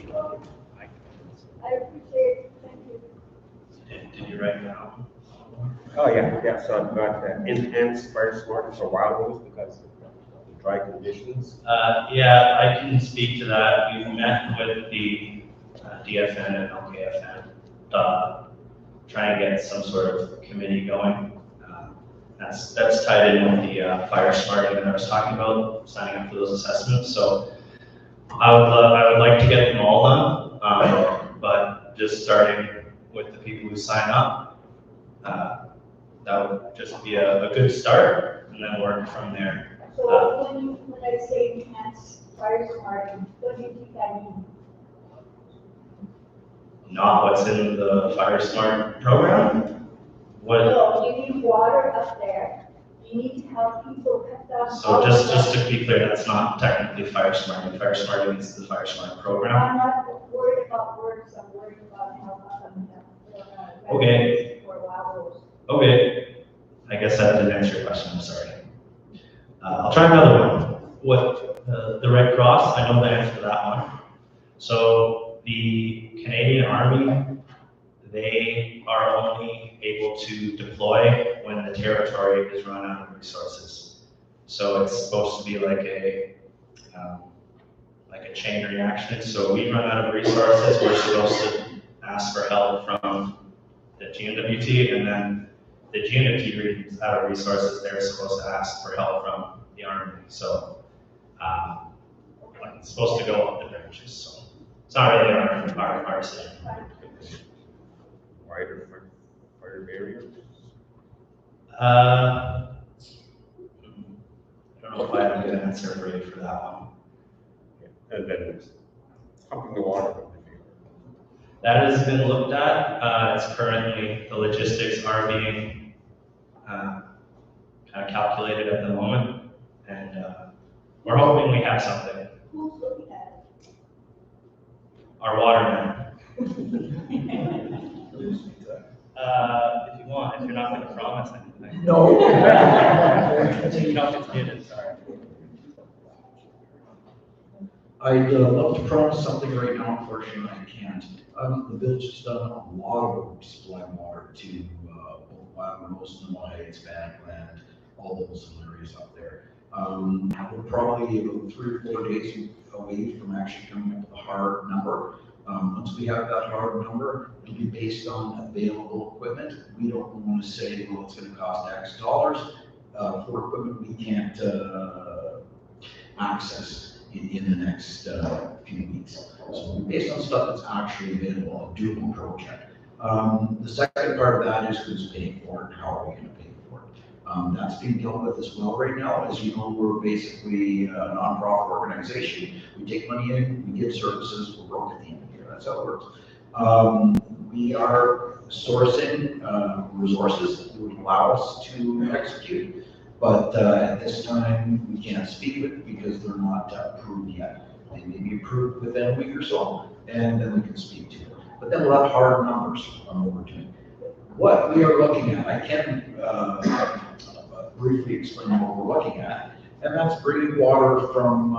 I appreciate it. Thank you. Did you write down? Oh, yeah, so I've got enhanced fire smart for wild ones because of the dry conditions. Yeah, I can speak to that. We've met with the DFN and LKFN to try and get some sort of committee going. That's tied in with the fire smarting that I was talking about, signing up for those assessments. So I would like to get them all done, but just starting with the people who sign up, that would just be a good start, and then work from there. So when I say enhanced fire smarting, what do you think that means? Not what's in the Fire Smart program. What? No, you need water up there. You need to help people cut down. So just to be clear, that's not technically Fire Smart. Fire Smarting is the Fire Smart program. I'm not worried about words, I'm worried about helping them. Okay. For wild. Okay. I guess that didn't answer your question. I'm sorry. I'll try another one. What the Red Cross? I know the answer to that one. So the Canadian Army, they are only able to deploy when the territory is run out of resources. So it's supposed to be like a chain reaction. So we run out of resources, we're supposed to ask for help from the GNWT, and then the GNWT runs out of resources, they're supposed to ask for help from the Army. So it's supposed to go up the branches. So it's not really our decision. Wider fire barriers. I don't know if I have a good answer for you for that one. And then pumping the water. That has been looked at. It's currently, the logistics are being kind of calculated at the moment, and we're hoping we have something. Who's looking at it? Our waterman. If you want, if you're not going to promise anything. No. You don't get to do it, sorry. I'd love to promise something right now, unfortunately I can't. The village has done a lot of work supplying water to both Wildfire, Heights, Bannockland, all those areas up there. We're probably about 3 or 4 days away from actually coming up with a hard number. Once we have that hard number, it'll be based on available equipment. We don't want to say, well, it's going to cost X dollars for equipment we can't access in the next few weeks. So based on stuff that's actually available, a doable project. The second part of that is who's paying for it and how are we going to pay for it. That's being dealt with as well right now. As you know, we're basically a nonprofit organization. We take money in, we give services, we're broke at the end of the year. That's how it works. We are sourcing resources that would allow us to execute. But at this time, we can't speak with it because they're not approved yet. They may be approved within a week or so, and then we can speak to it. But then we'll have hard numbers on what we're doing. What we are looking at, I can briefly explain what we're looking at, and that's bringing water from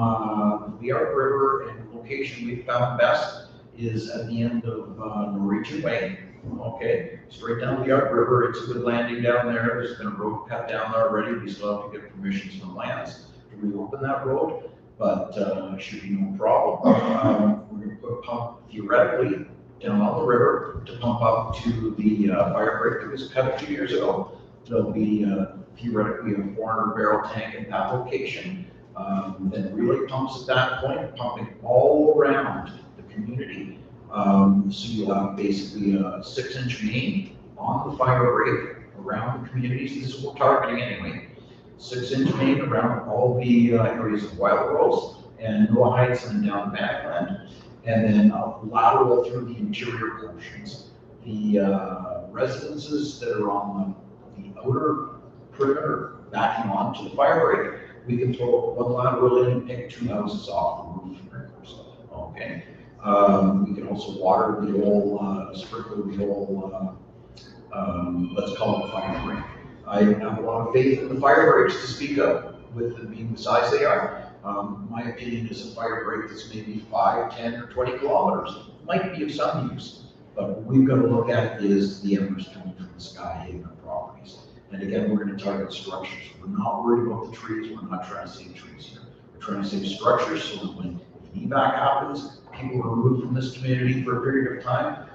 the Yard River, and the location we found best is at the end of Norwegian Way. Okay, straight down the Yard River. It's a good landing down there. There's been a road cut down there already. We still have to get permissions from lands to reopen that road, but should be no problem. We're going to put a pump theoretically down on the river to pump up to the fire break that was cut a few years ago. There'll be theoretically a 400 barrel tank at that location. Then relay pumps at that point, pumping all around the community. So you'll have basically a 6-inch main on the fire break around the communities. This is what we're targeting anyway. 6-inch main around all the areas of Wild Rose and Noah Heights and down Bannockland, and then a lateral through the interior portions. The residences that are on the outer perimeter backing onto the fire break, we can throw one lateral in and pick 2 houses off the roof. Okay. We can also water the old, sprinkler the old, let's call it fire break. I have a lot of faith in the fire breaks to speak of, with them being the size they are. My opinion is a fire break that's maybe 5, 10, or 20 kilometers might be of some use. But what we've got to look at is the embers coming from the sky hitting our properties. And again, we're going to target structures. We're not worried about the trees. We're not trying to save trees here. We're trying to save structures so that when evac happens, people are removed from this community for a period of time,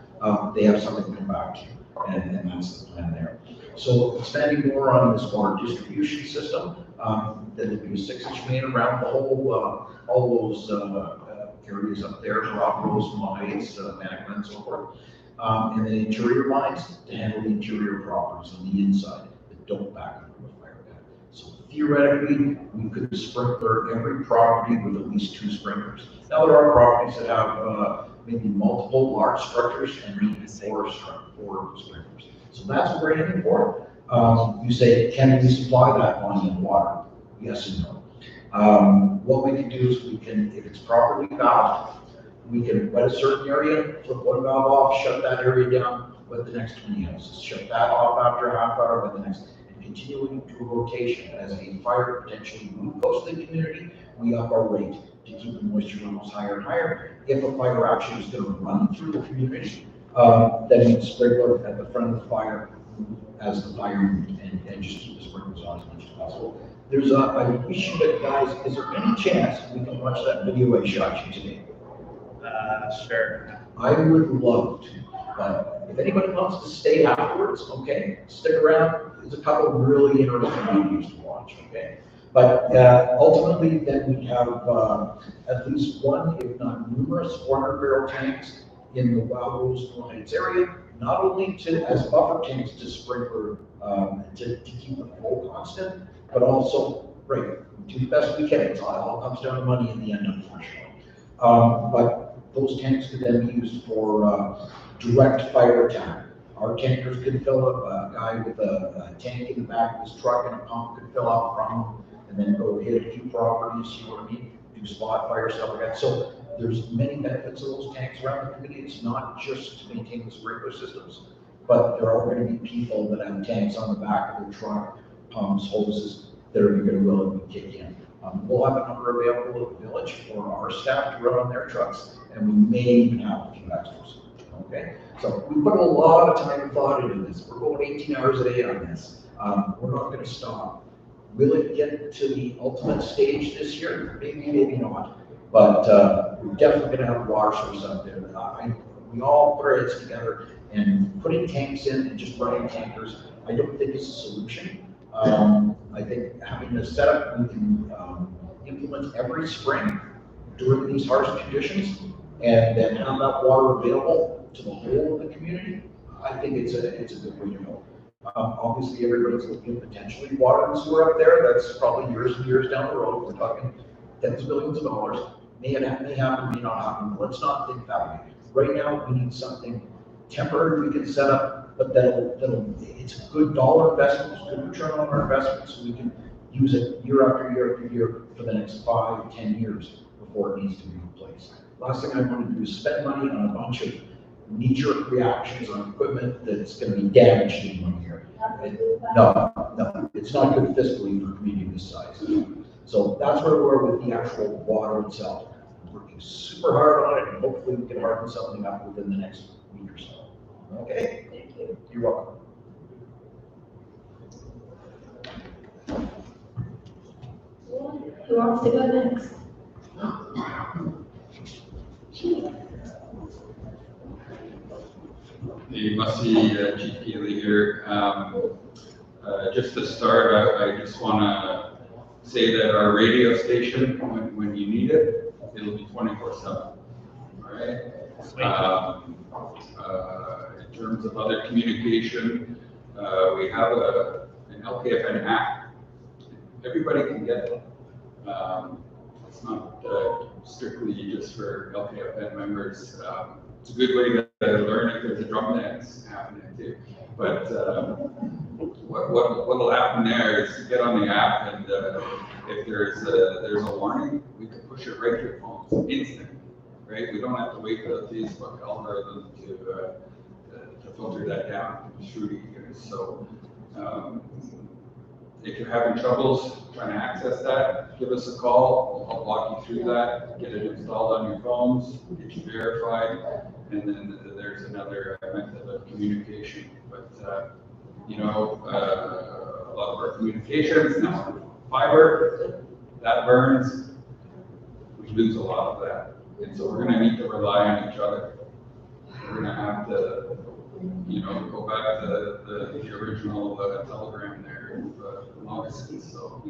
they have something to come back to. And that's the plan there. So expanding more on this water distribution system, there'll be a 6-inch main around the whole, all those areas up there, Rock Rose, Heights, Manic, and so forth. And then interior lines to handle the interior properties on the inside that don't back up to a fire pit. So theoretically, we could sprinkler every property with at least 2 sprinklers. Now there are properties that have maybe multiple large structures and maybe 4 sprinklers. So that's what we're aiming for. You say, can we supply that volume of water? Yes and no. What we can do is we can, if it's properly valved, we can wet a certain area, flip one valve off, shut that area down, wet the next 20 houses, shut that off after a half hour, wet the next, and continuing to rotation. As a fire potentially moves close to the community, we up our rate to keep the moisture levels higher and higher. If a fire actually is going to run through the community, then we sprinkler at the front of the fire as the fire moves and just keep the sprinklers on as much as possible. There's a issue that, guys, is there any chance we can watch that video I shot you today? Sure. I would love to, but if anybody wants to stay afterwards, okay, stick around. There's a couple of really interesting videos to watch, okay? But ultimately, then we have at least one, if not numerous, 400-barrel tanks in the Wild Rose Heights area, not only as buffer tanks to sprinkler to keep the flow constant, but also, right, do the best we can. It all comes down to money in the end, unfortunately. But those tanks could then be used for direct fire attack. Our tankers could fill up, a guy with a tank in the back of his truck and a pump could fill out from him and then go hit a few properties, you know what I mean? Do spot fire, stuff like that. So there's many benefits of those tanks around the community. It's not just to maintain the sprinkler systems, but there are going to be people that have tanks on the back of their truck, pumps, hoses, that are going to willingly kick in. We'll have a number available at the village for our staff to run on their trucks, and we may even have a few extras. Okay, so we put a lot of time and thought into this. We're going 18 hours a day on this. We're not going to stop. Will it get to the ultimate stage this year? Maybe, maybe not. But we're definitely going to have a water source out there. We all put our heads together, and putting tanks in and just running tankers, I don't think is a solution. I think having a setup we can implement every spring during these harsh conditions, and then have that water available to the whole of the community, I think it's a good way to go. Obviously, everybody's looking at potentially water and sewer up there. That's probably years and years down the road. We're talking tens of billions of dollars. May happen, may not happen. Let's not think that way. Right now, we need something temporary we can set up, but it's a good dollar investment, it's a good return on our investment, so we can use it year after year after year for the next 5 to 10 years before it needs to be replaced. Last thing I want to do is spend money on a bunch of knee-jerk reactions on equipment that's going to be damaged in 1 year. No, it's not good fiscally for a community this size. So that's where we're with the actual water itself. We're working super hard on it, and hopefully we can harden something up within the next week or so. Okay? Thank you. You're welcome. Who wants to go next? You must see Chief Keeley here. Just to start, I just want to say that our radio station, when you need it, it'll be 24/7. All right. In terms of other communication, we have an LKFN app. Everybody can get it. It's not strictly just for LKFN members. It's a good way to learn if there's a drum dance happening too. But what will happen there is you get on the app, and if there's a warning, we can push it right to your phones instantly. right? We don't have to wait for the Facebook algorithm to filter that down through to you guys. So if you're having troubles trying to access that, give us a call. We'll help walk you through that, get it installed on your phones, get you verified, and then there's another method of communication. But you know, a lot of our communications now, fiber, that burns, we lose a lot of that. And so we're gonna need to rely on each other. We're gonna have to, you know, go back to the original telegram there, long distance. So,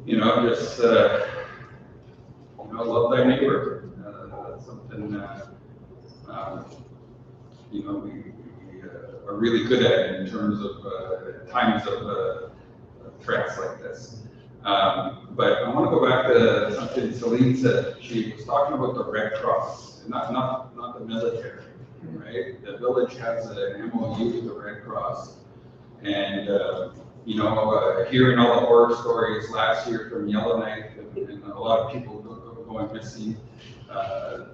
you know, just, you know, love thy neighbor. That's something that, you know, we are really good at in terms of times of threats like this. But I want to go back to something Celine said. She was talking about the Red Cross, not the military, right? The village has an MOU with the Red Cross, and you know, hearing all the horror stories last year from Yellowknife and a lot of people going missing,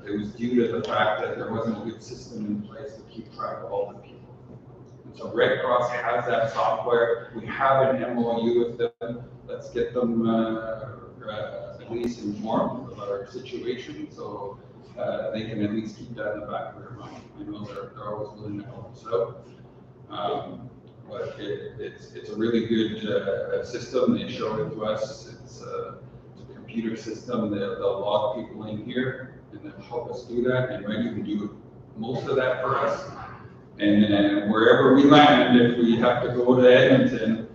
it was due to the fact that there wasn't a good system in place to keep track of all the people. And so Red Cross has that software. We have an MOU with them. Let's get them at least informed about our situation, so they can at least keep that in the back of their mind. I know they're always willing to help us out. But it's a really good system. They showed it to us. It's a computer system. They'll log people in here and they'll help us do that. And Reggie can do most of that for us. And wherever we land, if we have to go to Edmonton,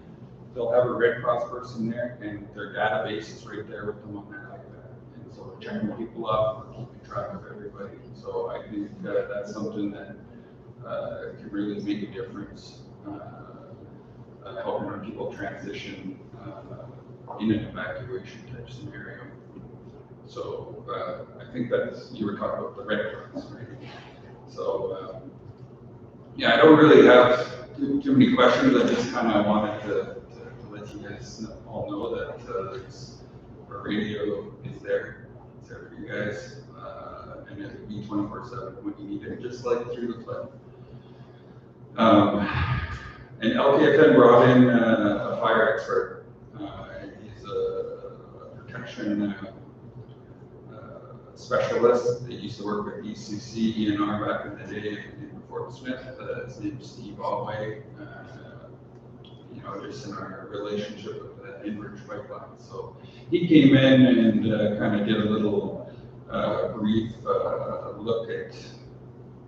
they'll have a Red Cross person there, and their database is right there with them on their iPad. And so we're checking people up, we're keeping track of everybody. So I think that's something that can really make a difference, helping people transition in an evacuation type scenario. So I think that's, you were talking about the Red Cross, right? So yeah, I don't really have too many questions. I just kind of wanted to let you guys all know that our radio is there. It's there for you guys, and it'll be 24/7 when you need it, just like through the flood. And LKFN brought in a fire expert. He's a protection specialist. They used to work with ECC, ENR back in the day in Fort Smith. His name's Steve Alway. You know, just in our relationship with the Enbridge pipeline. So he came in and kind of did a little brief look at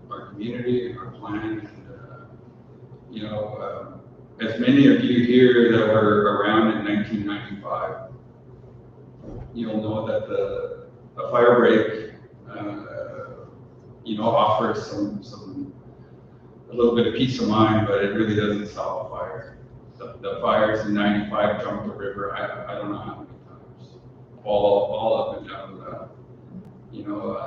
our community and our plan. And, you know, as many of you here that were around in 1995, you'll know that a fire break, you know, offers a little bit of peace of mind, but it really doesn't stop a fire. The fires in 95 jumped the river, I don't know how many times, all up and down the valley. You know,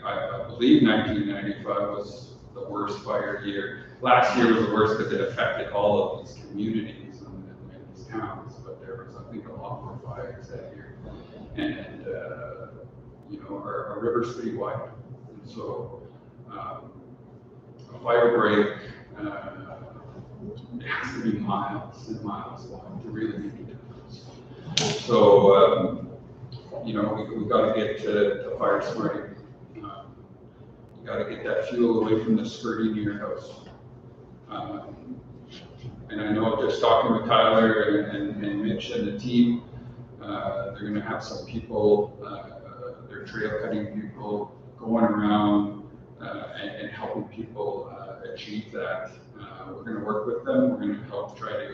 I believe 1995 was the worst fire year. Last year was the worst because it affected all of these communities and these towns, but there was, I think, a lot more fires that year. And you know, our river's pretty wide, and so a fire break, it has to be miles and miles long to really make a difference. So, you know, we got to get to fire smarting. You got to get that fuel away from the skirting of your house. And I know just talking with Tyler and Mitch and the team, they're going to have some people, their trail cutting people, going around and helping people achieve that. We're going to work with them. We're going to help try to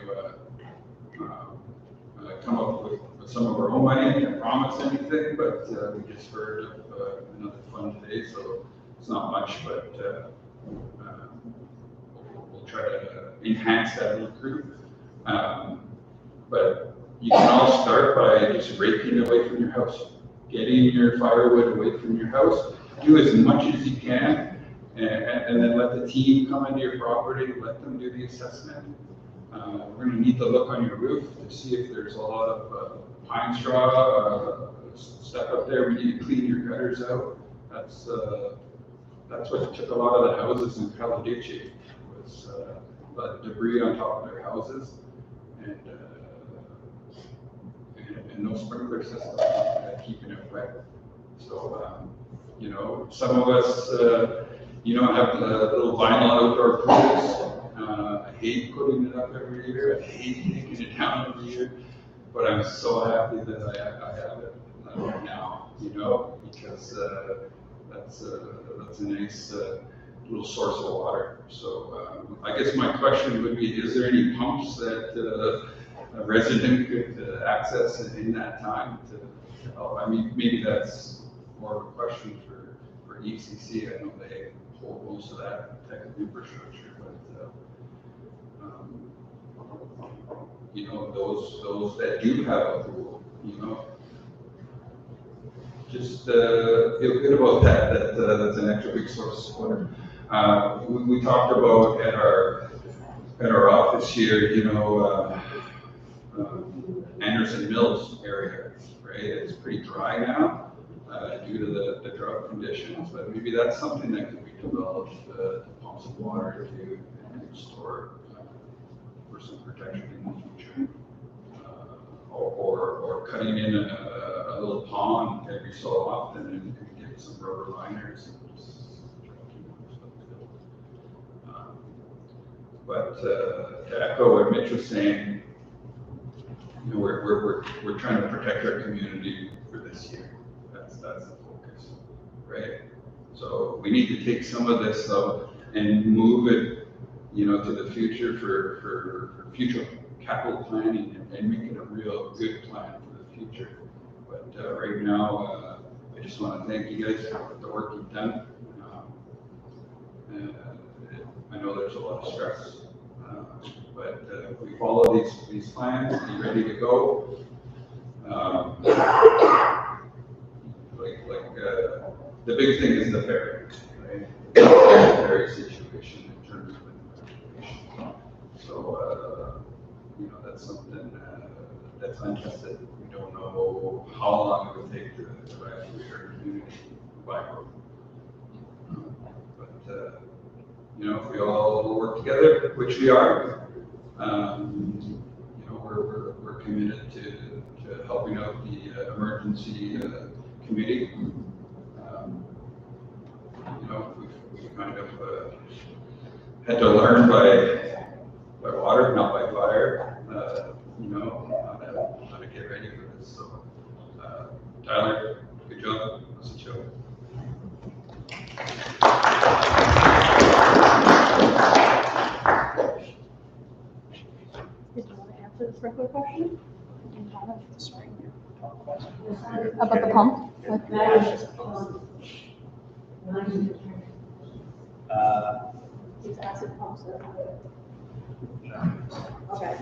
come up with some of our own money. I can't promise anything, but we just heard of another fund today, so it's not much, but we'll try to enhance that little group. But you can all start by just raking away from your house, getting your firewood away from your house. Do as much as you can, and then let the team come into your property, let them do the assessment. We're gonna need to look on your roof to see if there's a lot of pine straw stuff up there. We need to clean your gutters out. That's what took a lot of the houses in Paladice, was debris on top of their houses, and no sprinkler system keeping it wet. So, you know, some of us, you know, have little vinyl outdoor pools. I hate putting it up every year. I hate taking it down every year. But I'm so happy that I have it now, you know, because that's a nice little source of water. So I guess my question would be, is there any pumps that a resident could access in that time to help? I mean, maybe that's more of a question for ECC. I know they hold most of that type of infrastructure, but you know, those that do have a pool, you know, just feel good about that. That's an extra big source of water. We talked about at our office here, you know, Anderson Mills area, right? It's pretty dry now due to the drought conditions, but maybe that's something that could be developed to pump some water to and store for some protection in the future. Or cutting in a little pond every so often and get some rubber liners and just but to echo what Mitch was saying, you know, we're trying to protect our community for this year. That's the focus, right? So we need to take some of this up and move it, you know, to the future for future capital planning and make it a real good plan for the future. But right now, I just want to thank you guys for the work you've done. I know there's a lot of stress, but if we follow these plans, be ready to go. The big thing is the ferry, right? The ferry situation in terms of evacuation. So, you know, that's something that's untested. We don't know how long it will take to evacuate our community by road. But, you know, if we all work together, which we are, you know, we're committed to helping out the emergency committee. You know, we've kind of had to learn by water, not by fire. You know, how to get ready for this. So, Tyler, good job. That's a joke. Did you want to answer this regular question? About the pump? It's acid pumps. Okay.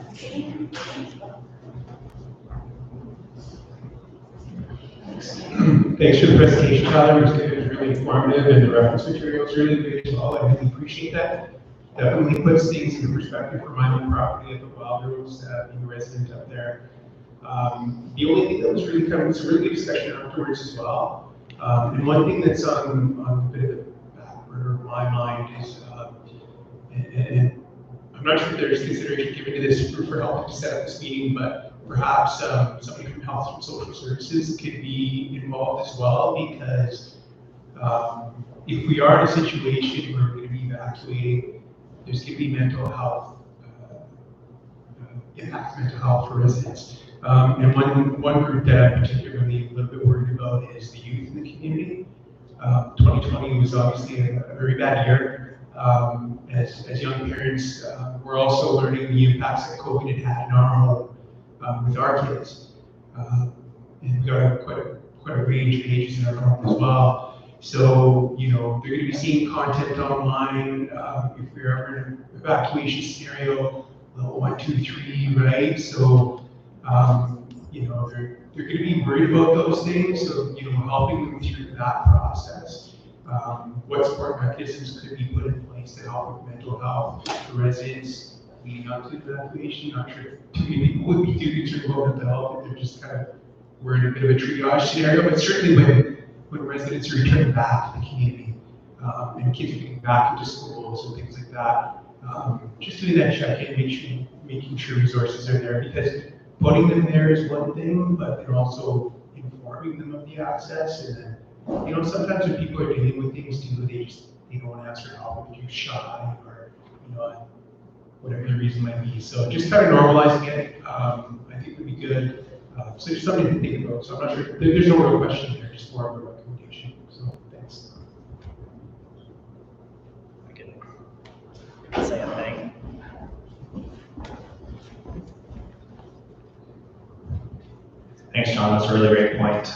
Thanks for the presentation, Tyler. It was really informative, and the reference material is really good as well. I really appreciate that. Definitely puts things into perspective for my own property at the Wild Rose, being a resident up there. The only thing that was really kind of, it's a really good discussion afterwards as well. And one thing that's on a bit of the back burner of my mind is, and I'm not sure if there's consideration given to this for helping to set up this meeting, but perhaps somebody from Health and Social Services could be involved as well, because if we are in a situation where we're going to be evacuating, there's going to be mental health, impact mental health for residents. And one group that I'm particularly a little bit worried about is the youth in the community. 2020 was obviously a very bad year. As young parents, we're also learning the impacts that COVID had in our home with our kids. And we've got quite a range of ages in our home as well. So, you know, they're going to be seeing content online if we're ever in an evacuation scenario, level 1, 2, 3, right? So, you know, they're going to be worried about those things. So, you know, helping them through that process. What support mechanisms could be put in place to help with mental health for residents? leading up to the evacuation. Not sure if too many people would be too concerned about mental health, if they're just kind of, we're in a bit of a triage scenario, but certainly when residents are returning back to the community, and kids are getting back into schools and things like that, just doing that check-in, making sure resources are there, because putting them there is one thing, but they're also informing them of the access. And then, you know, sometimes when people are dealing with things too, they don't answer help, or they're shy, or, you know, whatever the reason might be. So just kind of normalizing it, I think would be good. So there's something to think about. So I'm not sure, there's no real question there, just more of a recommendation. So thanks. I can say a thing. Thanks, John. That's a really great point.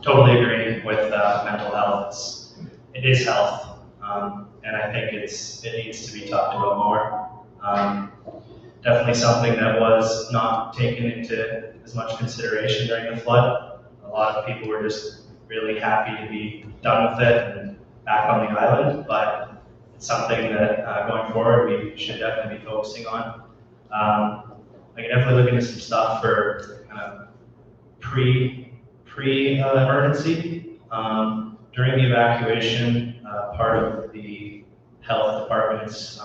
Totally agree with mental health. It is health, and I think it needs to be talked about more. Definitely something that was not taken into as much consideration during the flood. A lot of people were just really happy to be done with it and back on the island, but it's something that going forward we should definitely be focusing on. I can definitely look into some stuff for pre-emergency. During the evacuation, part of the health department's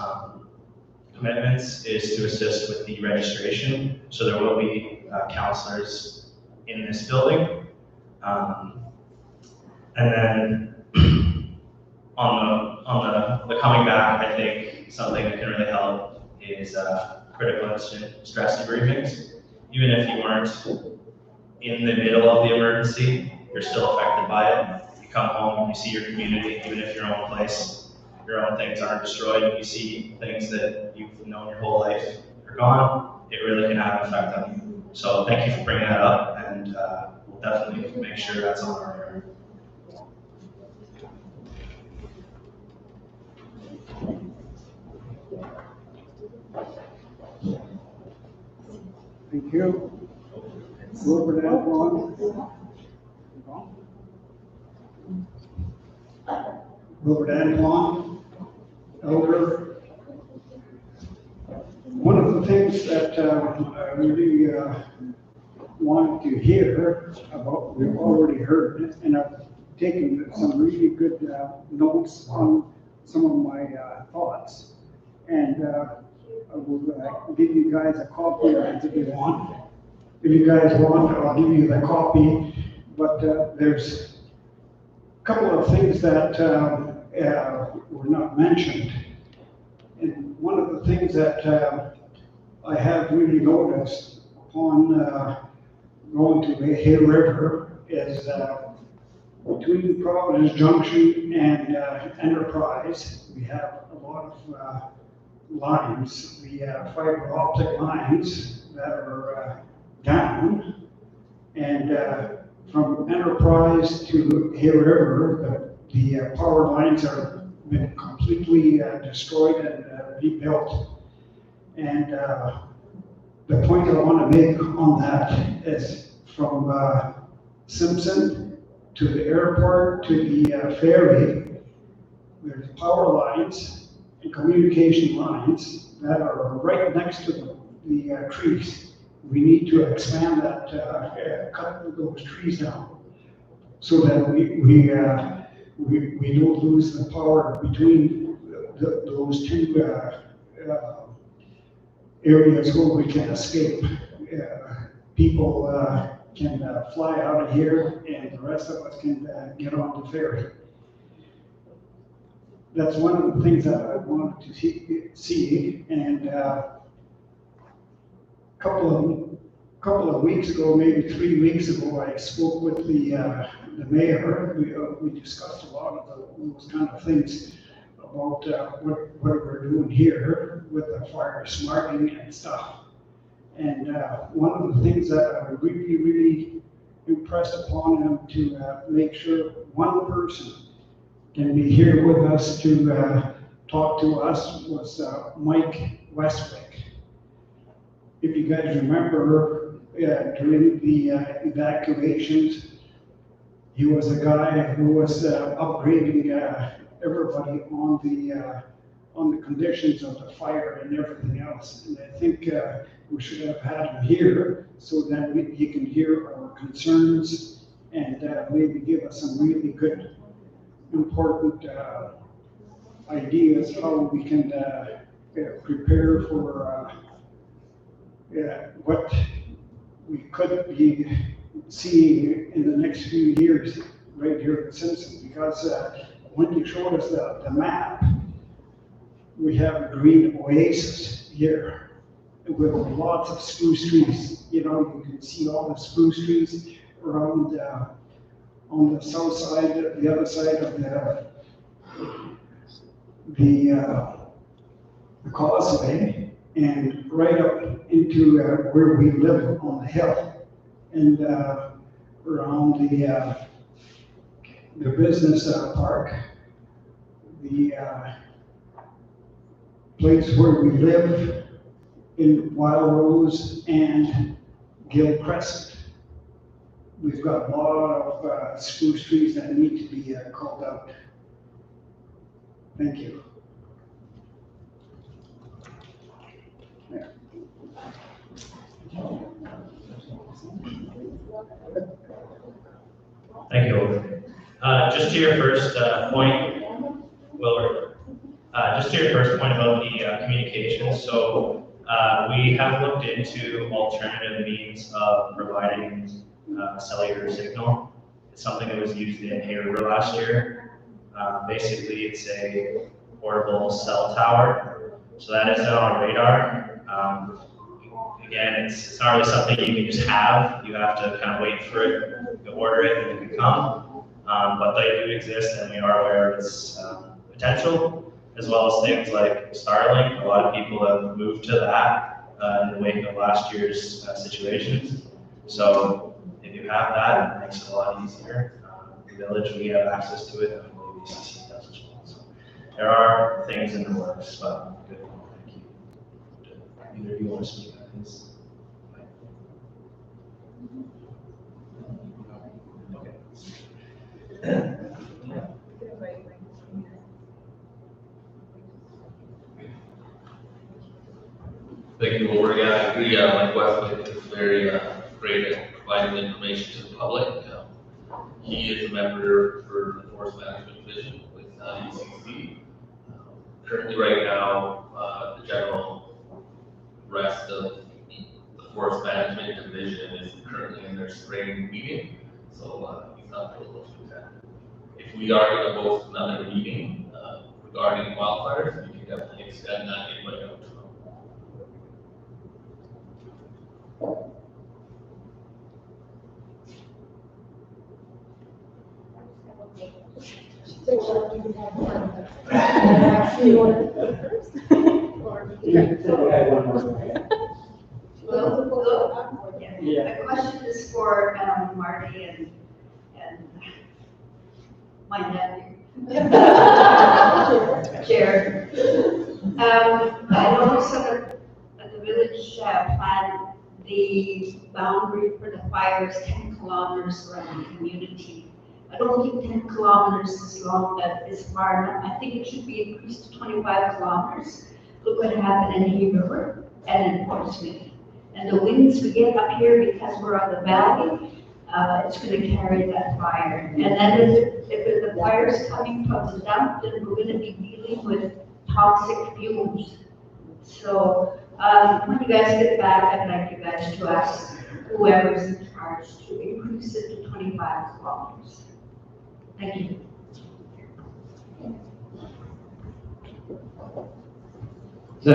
commitments is to assist with the registration. So there will be counselors in this building. And then on the coming back, I think something that can really help is critical incident stress debriefings. Even if you weren't in the middle of the emergency, you're still affected by it. You come home, you see your community, even if your own place, your own things aren't destroyed, you see things that you've known your whole life are gone, it really can have an effect on you. So thank you for bringing that up, and we'll definitely make sure that's on our radar. Thank you. Robert Antoine. Robert Antoine, elder. One of the things that I really wanted to hear about, we've already heard, and I've taken some really good notes on some of my thoughts. And I will give you guys a copy if you want. If you guys want, I'll give you the copy. But there's a couple of things that were not mentioned. And one of the things that I have really noticed upon going to the Hay River is between Providence Junction and Enterprise, we have a lot of lines, the fiber optic lines that are down, and from Enterprise to Hay River, the power lines are been completely destroyed and rebuilt. And the point I want to make on that is from Simpson to the airport to the ferry, there's power lines and communication lines that are right next to the trees. We need to expand that, cut those trees down so that we don't lose the power between those two areas where we can escape. People can fly out of here, and the rest of us can get on the ferry. That's one of the things that I wanted to see. And couple of weeks ago, maybe 3 weeks ago, I spoke with the mayor. We discussed a lot of those kind of things about what we're doing here with the fire smarting and stuff. And one of the things that I really, really impressed upon him to make sure one person can be here with us to talk to us was Mike Westwick. If you guys remember, during the evacuations, he was a guy who was upgrading everybody on the conditions of the fire and everything else. And I think we should have had him here so that he can hear our concerns and maybe give us some really good, important ideas how we can prepare for what we could be seeing in the next few years right here at Simpson. Because when you showed us the map, we have a green oasis here with lots of spruce trees. You know, you can see all the spruce trees around on the south side, the other side of the causeway, and right up into where we live on the hill, and around the business park, the place where we live in Wild Rose and Gill Crescent. We've got a lot of spruce trees that need to be called out. Thank you. Thank you. Just to your first point, Willard, just to your first point about the communications. So we have looked into alternative means of providing cellular signal. It's something that was used in Hay River last year. Basically, it's a portable cell tower. So that is on radar. Again, it's not really something you can just have. You have to kind of wait for it, you order it, and it can come. But they do exist, and we are aware of its potential, as well as things like Starlink. A lot of people have moved to that in the wake of last year's situations. So if you have that, it makes it a lot easier. The village, we have access to it, and I believe ECC does as well. So there are things in the works, but good. Thank you. Either of you want to speak on this? Thank you, Lord. Yeah, I agree. Mike Westwood is very great at providing information to the public. He is a member for the Forest Management Division with ECC. Currently, right now, the general rest of the Forest Management Division is currently in their spring meeting, so he's not able to attend. If we are going to host another meeting regarding wildfires, we can definitely extend that invite out to them. My question is for Marty and my nephew. Chair. I noticed that the village plan, the boundary for the fire is 10 kilometers around the community. I don't think 10 kilometers is long, that is far enough. I think it should be increased to 25 kilometers. Look what happened in Hay River and in Portsmouth. And the winds we get up here, because we're on the valley, it's going to carry that fire. And then if the fire is coming from the dump, then we're going to be dealing with toxic fumes. So when you guys get back, I'd like you guys to ask whoever's in charge to increase it to 25 kilometers. Thank you. So,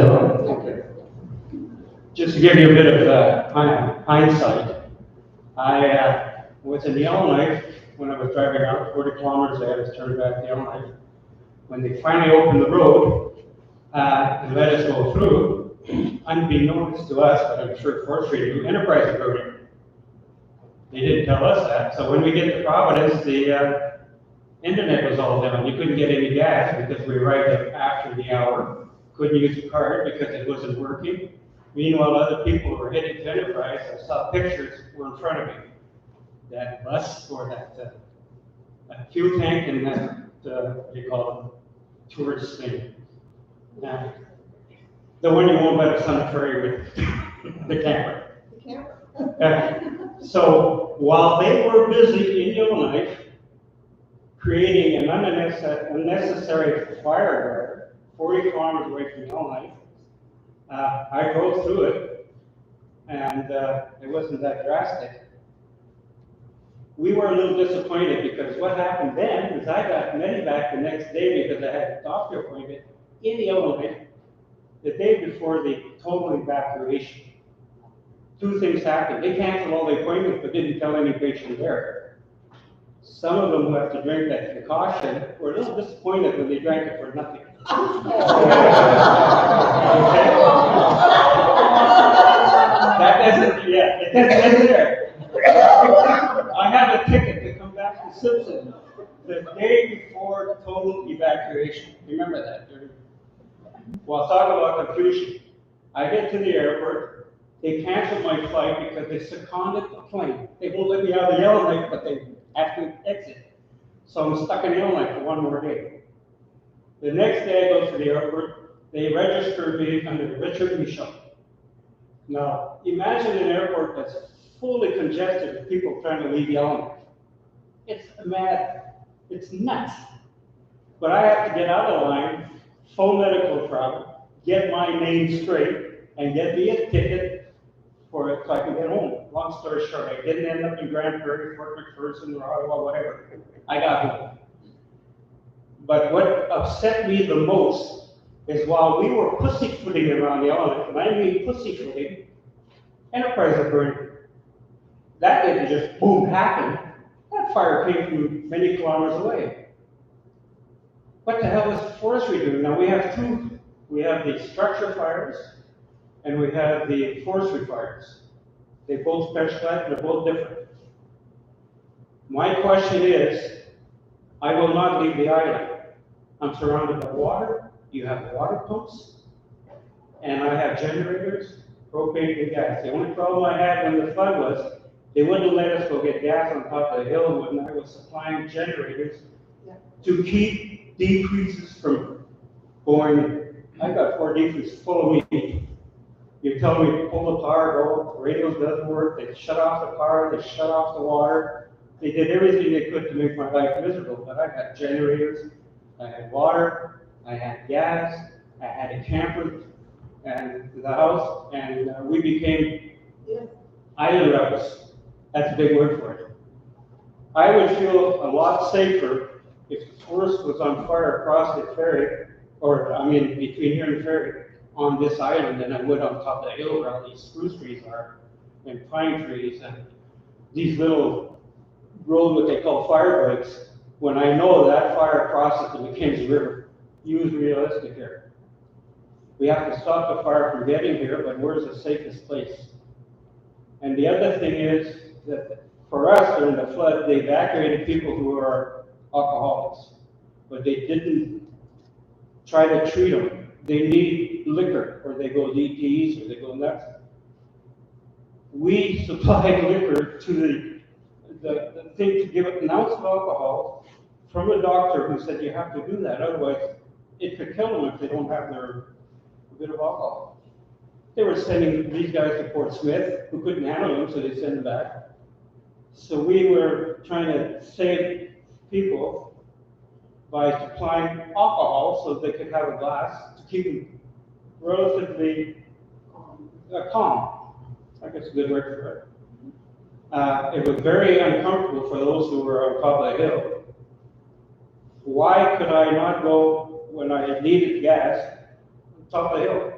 just to give you a bit of hindsight, I was in Yellowknife when I was driving out 40 kilometers. I had to turn back to Yellowknife. When they finally opened the road and let us go through, unbeknownst to us, but I'm sure forestry knew, Enterprise approved it. They didn't tell us that. So when we get to Providence, the internet was all down. You couldn't get any gas because we arrived after the hour. Couldn't use the card because it wasn't working. Meanwhile, other people were heading to Enterprise. I saw pictures were in front of me. That bus or that fuel tank and that, what do you call it, tourist thing. Yeah. The one you won't let us on the ferry with the camera. The camera. So while they were busy in Yellowknife creating an unnecessary fire guard 40 kilometers away from Yellowknife, I drove through it, and it wasn't that drastic. We were a little disappointed because what happened then is I got medevac the next day because I had a doctor appointment in Yellowknife the day before the total evacuation. Two things happened. They canceled all the appointments but didn't tell any patient there. Some of them who have to drink that concoction were a little disappointed when they drank it for nothing. That isn't, yeah, it isn't there. I have a ticket to come back to Simpson the day before total evacuation. Remember that? Well, talk about confusion. I get to the airport. They canceled my flight because they seconded the plane. They won't let me out of Yellowknife, but they have to exit. So I'm stuck in Yellowknife for one more day. The next day I go to the airport. They registered me under Richard Michaud. Now, imagine an airport that's fully congested with people trying to leave Yellowknife. It's mad. It's nuts. But I have to get out of the line, phone medical travel, get my name straight, and get me a ticket for it so I can get home. Long story short, I didn't end up in Grand Prairie, Fort McPherson, or Ottawa, whatever. I got home. But what upset me the most is while we were pussyfooting around Yellowknife, and I mean pussyfooting, Enterprise are burning. That didn't just boom happen. That fire came from many kilometers away. What the hell is forestry doing? Now we have two. We have the structure fires and we have the forestry fires. They both specialize, they're both different. My question is, I will not leave the island. I'm surrounded by water. You have water pumps, and I have generators, propane and gas. The only problem I had when the flood was, they wouldn't let us go get gas on top of the hill when I was supplying generators to keep decreases from going. I got 4 decreases full of me. You tell me pull the power, go, the radios doesn't work, they shut off the power, they shut off the water. They did everything they could to make my life miserable, but I had generators, I had water, I had gas, I had a camper and the house, and we became island rebels. That's a big word for it. I would feel a lot safer if the forest was on fire across the ferry, or I mean between here and the ferry, on this island than I would on top of the hill where all these spruce trees are, and pine trees, and these little road, what they call fire breaks, when I know that fire crosses the Mackenzie River. Use realistic here. We have to stop the fire from getting here, but where's the safest place? And the other thing is that for us during the flood, they evacuated people who are alcoholics, but they didn't try to treat them. They need liquor, or they go DTs, or they go nuts. We supplied liquor to the thing to give an ounce of alcohol from a doctor who said you have to do that, otherwise it could kill them if they don't have their bit of alcohol. They were sending these guys to Fort Smith who couldn't handle them, so they sent them back. So we were trying to save people by supplying alcohol so they could have a glass to keep them relatively calm. I guess a good word for it. It was very uncomfortable for those who were on top of the hill. Why could I not go when I needed gas on top of the hill?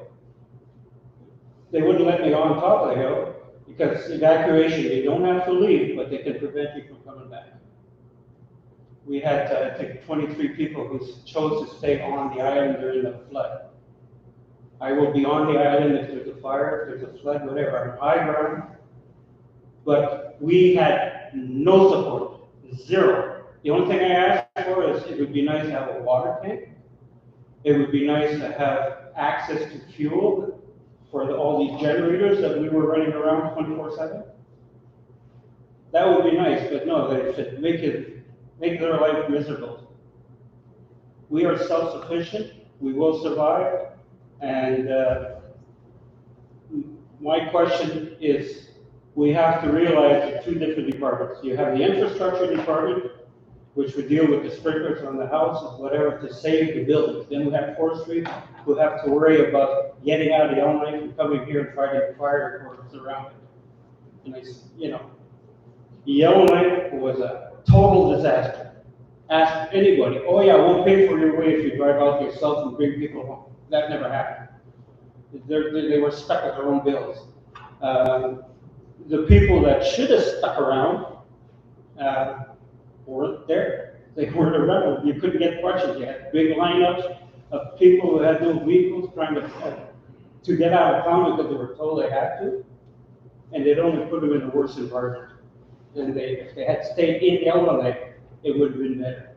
They wouldn't let me on top of the hill because evacuation, you don't have to leave, but they can prevent you from coming back. We had, I think, 23 people who chose to stay on the island during the flood. I will be on the island if there's a fire, if there's a flood, whatever. I'm high ground. But we had no support, zero. The only thing I asked for is it would be nice to have a water tank. It would be nice to have access to fuel for all these generators that we were running around 24/7. That would be nice, but no, they said make their life miserable. We are self-sufficient. We will survive. And my question is, we have to realize the two different departments. You have the infrastructure department, which would deal with the sprinklers on the houses, whatever, to save the buildings. Then we have forestry, who have to worry about getting out of the Yellowknife and coming here and fighting the fire departments around it. And it's, you know, Yellowknife was a total disaster. Ask anybody, oh yeah, we'll pay for your way if you drive out yourself and bring people home. That never happened. They were stuck with their own bills. The people that should have stuck around weren't there. They weren't around. You couldn't get questions. You had big lineups of people who had no vehicles trying to get out of town because they were told they had to, and they'd only put them in a worse environment. And if they had stayed in Yellowknife, it would have been better.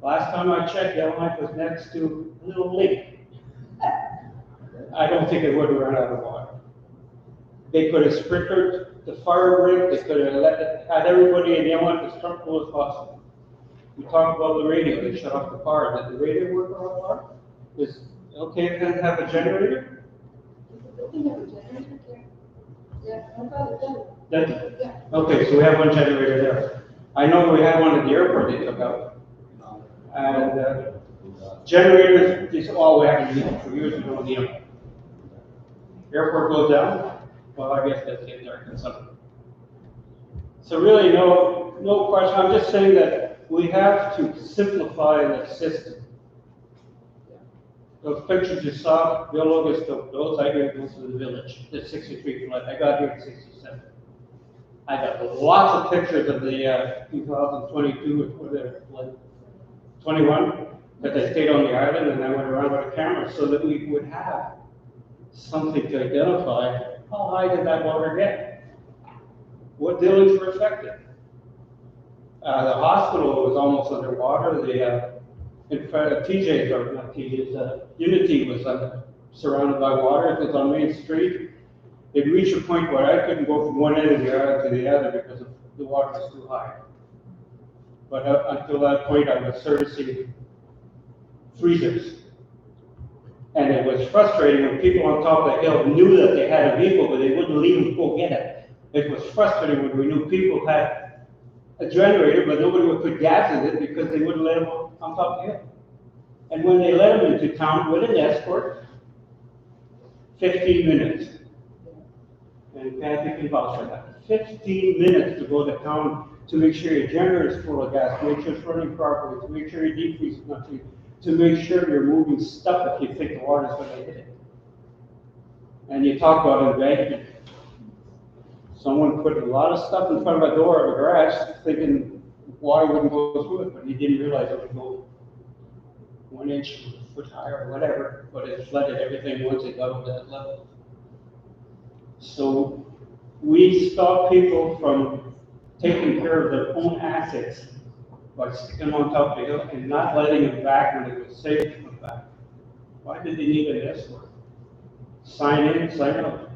Last time I checked, Yellowknife was next to a little lake. I don't think it would have run out of water. They could have sprinklered the fire break. They could have had everybody in Yellowknife as comfortable as possible. We talked about the radio. They shut off the power. Did the radio work on the power? Is it okay to have a generator? Okay, so we have one generator there. I know we had one at the airport they took out. And generators, this is all we have to use for years. We don't need them. Airport goes down. Well, I guess that's it there in summer. So really, no question. I'm just saying that we have to simplify the system. Those pictures you saw, Bill August took those. I gave those to the village, the 63 flood. I got here in 67. I got lots of pictures of the 2022 or the flood, 21, that they stayed on the island, and I went around with a camera so that we would have something to identify how high did that water get? What buildings were affected? The hospital was almost underwater. In fact, TJ's, or not TJ's, Unity was surrounded by water. It was on Main Street. It reached a point where I couldn't go from one end of the island to the other because the water was too high. But until that point, I was servicing freezers. And it was frustrating when people on top of the hill knew that they had a vehicle, but they wouldn't leave them go get it. It was frustrating when we knew people had a generator, but nobody would put gas in it because they wouldn't let them on top of the hill. And when they let them into town with an escort, 15 minutes. And Kathy can vouch for that. 15 minutes to go to town to make sure your generator is full of gas, to make sure it's running properly, to make sure your defreeze is not too, to make sure you're moving stuff if you think the water's going to hit it. And you talk about embankment. Someone put a lot of stuff in front of a door of a garage thinking water wouldn't go through it, but he didn't realize it would go 1 inch, a foot higher, or whatever, but it flooded everything once it got up to that level. So we stop people from taking care of their own assets by sticking them on top of the hill and not letting them back when it was safe to come back. Why did they need an escort? Sign in, sign out.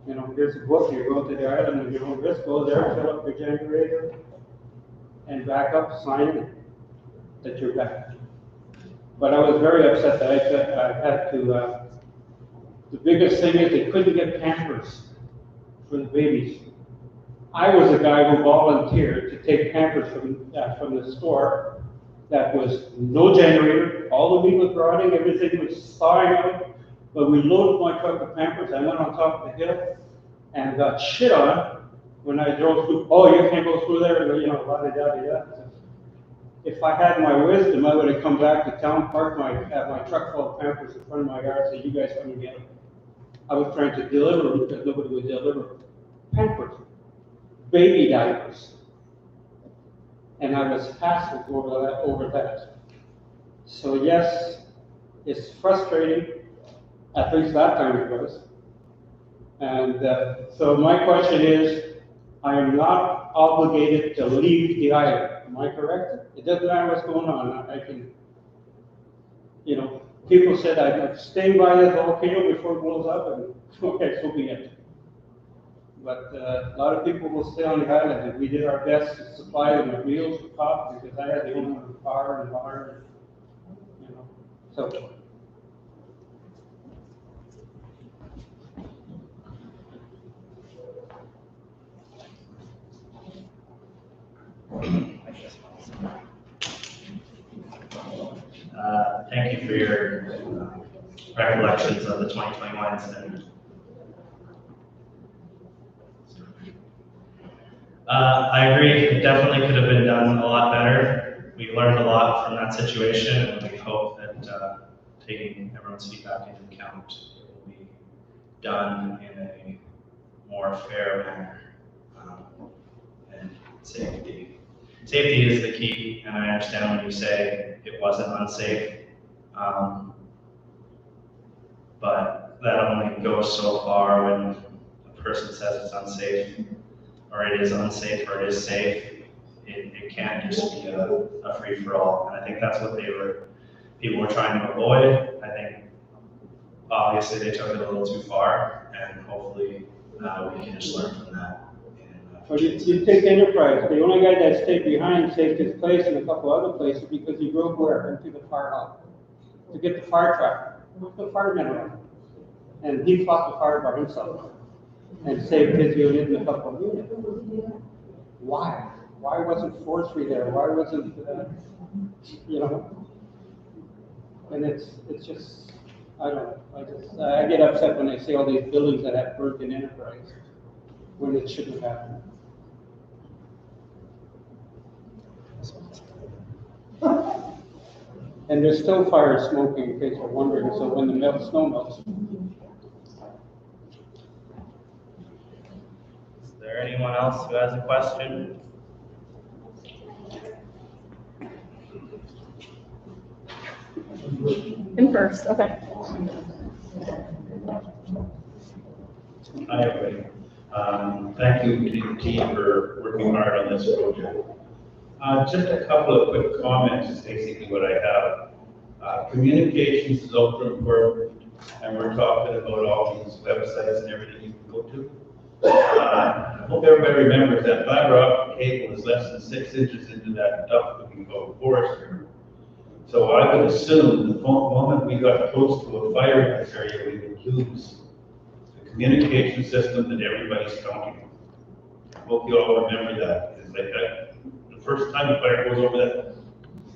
You know, here's a book, you go to the island and your own risk, go there, fill up your generator, and back up, sign in that you're back. But I was very upset that I had to, the biggest thing is they couldn't get Pampers for the babies. I was the guy who volunteered to take Pampers from the store that was no generator, all the meat was rotting, everything was thawing out. But we loaded my truck with Pampers. I went on top of the hill and got shit on when I drove through. Oh, you can't go through there, you know, la-da-da-da-da. If I had my wisdom, I would have come back to town, parked have my truck full of Pampers in front of my yard, and said, you guys come and get them. I was trying to deliver them because nobody would deliver Pampers, baby diapers. And I was hassled over that. So yes, it's frustrating. At least that time it was. And so my question is, I am not obligated to leave the island. Am I correct? It doesn't matter what's going on. I can, you know, people said I'd stay by the volcano before it blows up, and okay, so be it. But a lot of people will stay on the island, and we did our best to supply them with meals, with coffee, because I had the only one with power and water, and, you know. So, thank you for your recollections of the 2021 incident. I agree, it definitely could have been done a lot better. We learned a lot from that situation, and we hope that taking everyone's feedback into account, it will be done in a more fair manner. And safety is the key, and I understand when you say it wasn't unsafe. But that only goes so far when a person says it's unsafe, or it is unsafe, or it is safe. It can't just be a free-for-all, and I think that's what people were trying to avoid. I think obviously they took it a little too far, and hopefully we can just learn from that. so you take Enterprise, the only guy that stayed behind saved his place in a couple other places because he drove where? Into the fire hall to get the fire truck. With the firemen around. And he fought the fire by himself and saved his unit and a couple of units. Why? Why wasn't forestry there? Why wasn't, you know? And it's just, I don't know. I get upset when I see all these buildings that have burnt in Enterprise when it shouldn't have happened. And there's still fire smoking, in case you're wondering, so when the snow melts. Is there anyone else who has a question? In first, okay. Hi, everybody. Thank you to the team for working hard on this project. Just a couple of quick comments is basically what I have. Communications is ultra important, and we're talking about all these websites and everything you can go to. I hope everybody remembers that fiber optic cable is less than 6 inches into that duct that we call forestry. So I would assume the moment we got close to a fire in this area, we would lose the communication system that everybody's counting on. I hope you all remember that, because like that, the first time the fire goes over that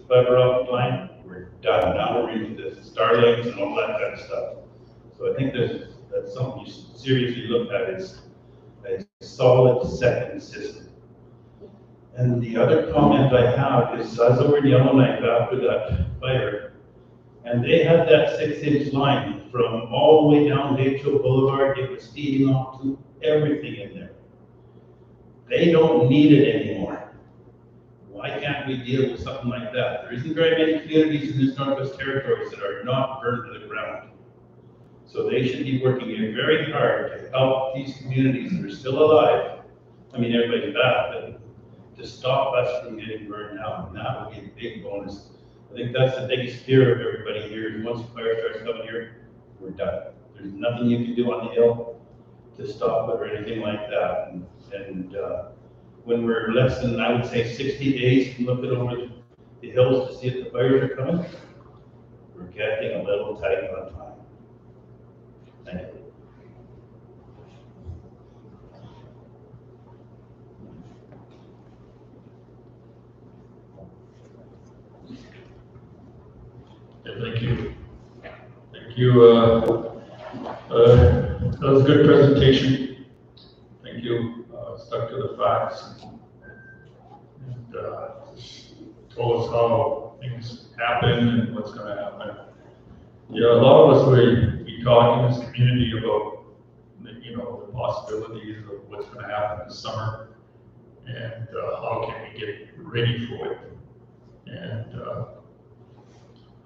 fiber optic line, we're done. Now we're into the Starlinks and all that kind of stuff. So I think that's something you should seriously look at is a solid second system. And the other comment I have is I was over in Yellowknife after that fire, and they had that 6-inch line from all the way down Lakeshore Boulevard. It was feeding off to everything in there. They don't need it anymore. Why can't we deal with something like that? There isn't very many communities in this Northwest Territories that are not burned to the ground. So they should be working very hard to help these communities that are still alive. I mean, everybody's bad, but to stop us from getting burned out, and that would be a big bonus. I think that's the biggest fear of everybody here, is once the fire starts coming here, we're done. There's nothing you can do on the hill to stop it or anything like that. And when we're less than, I would say, 60 days from looking over the hills to see if the fires are coming, we're getting a little tight on time. Thank you. Thank you. Thank you. That was a good presentation. Thank you. Stuck to the facts and told us how things happen and what's going to happen. Yeah, a lot of us we talk in this community about the possibilities of what's going to happen this summer and how can we get ready for it. And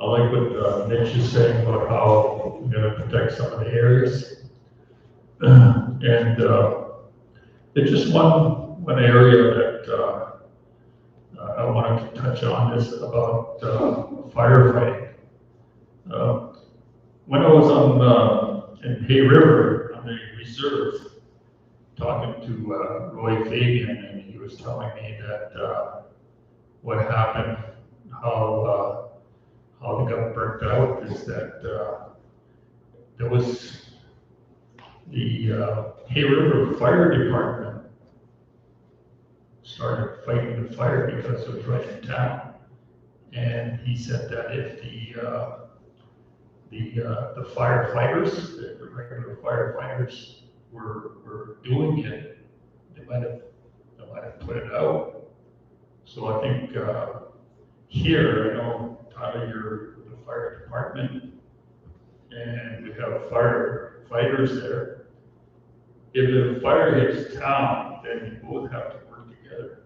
I like what Mitch is saying about how we're going to protect some of the areas. And it's just one area that I wanted to touch on is about firefighting. When I was in Hay River on the reserve, talking to Roy Fabian, and he was telling me that what happened, how how they got burnt out is that there was the Hay River Fire Department started fighting the fire because it was right in town. And he said that if the firefighters, the regular firefighters were doing it, they might have put it out. So I think here, I know, Tyler, you're with the fire department, and we have firefighters there. If the fire hits town, then you both have to work together.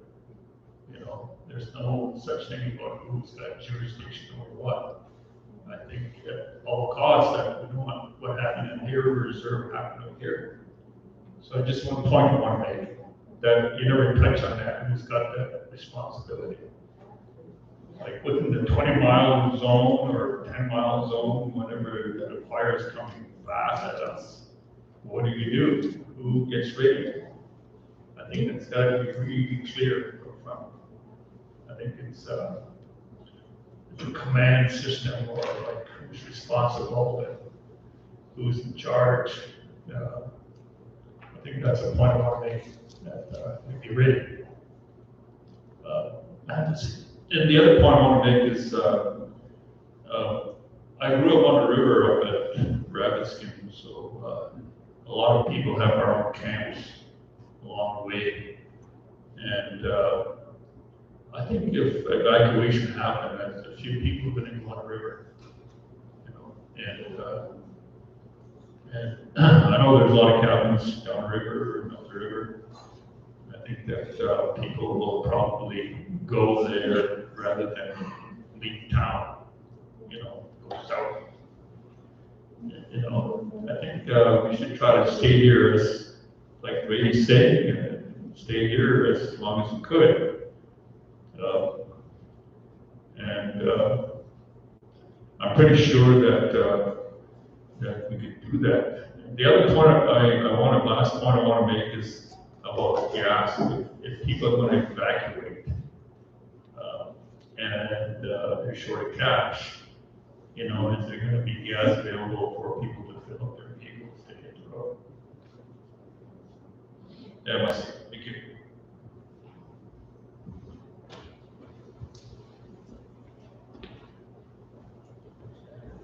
You know, there's no such thing about who's got jurisdiction over what. I think at all costs that we don't want what happened in here Reserve happening here. So I just one point I want to make, that you never touch on that, who's got that responsibility. Like within the 20-mile zone or 10-mile zone, whenever the fire is coming fast at us, what do? Who gets ready? I think it's got to be really clear from. I think it's a command system, or like who's responsible and who's in charge. I think that's a point I want to make, that we be ready. And the other point I want to make is I grew up on the river up at Rabbit Skin, so a lot of people have our own camps along the way. And I think if evacuation happened, a few people are going to go on the river. You know, and I know there's a lot of cabins down the river and up the river. I think that people will probably go there rather than leave town, you know, go south. You know, I think we should try to stay here as, like Brady said, stay here as long as we could. I'm pretty sure that we could do that. The other point last point I want to make is about gas. If people are going to evacuate and they're short of cash, you know, is there going to be gas available for people to fill up their vehicles to hit the road? Yeah, thank you.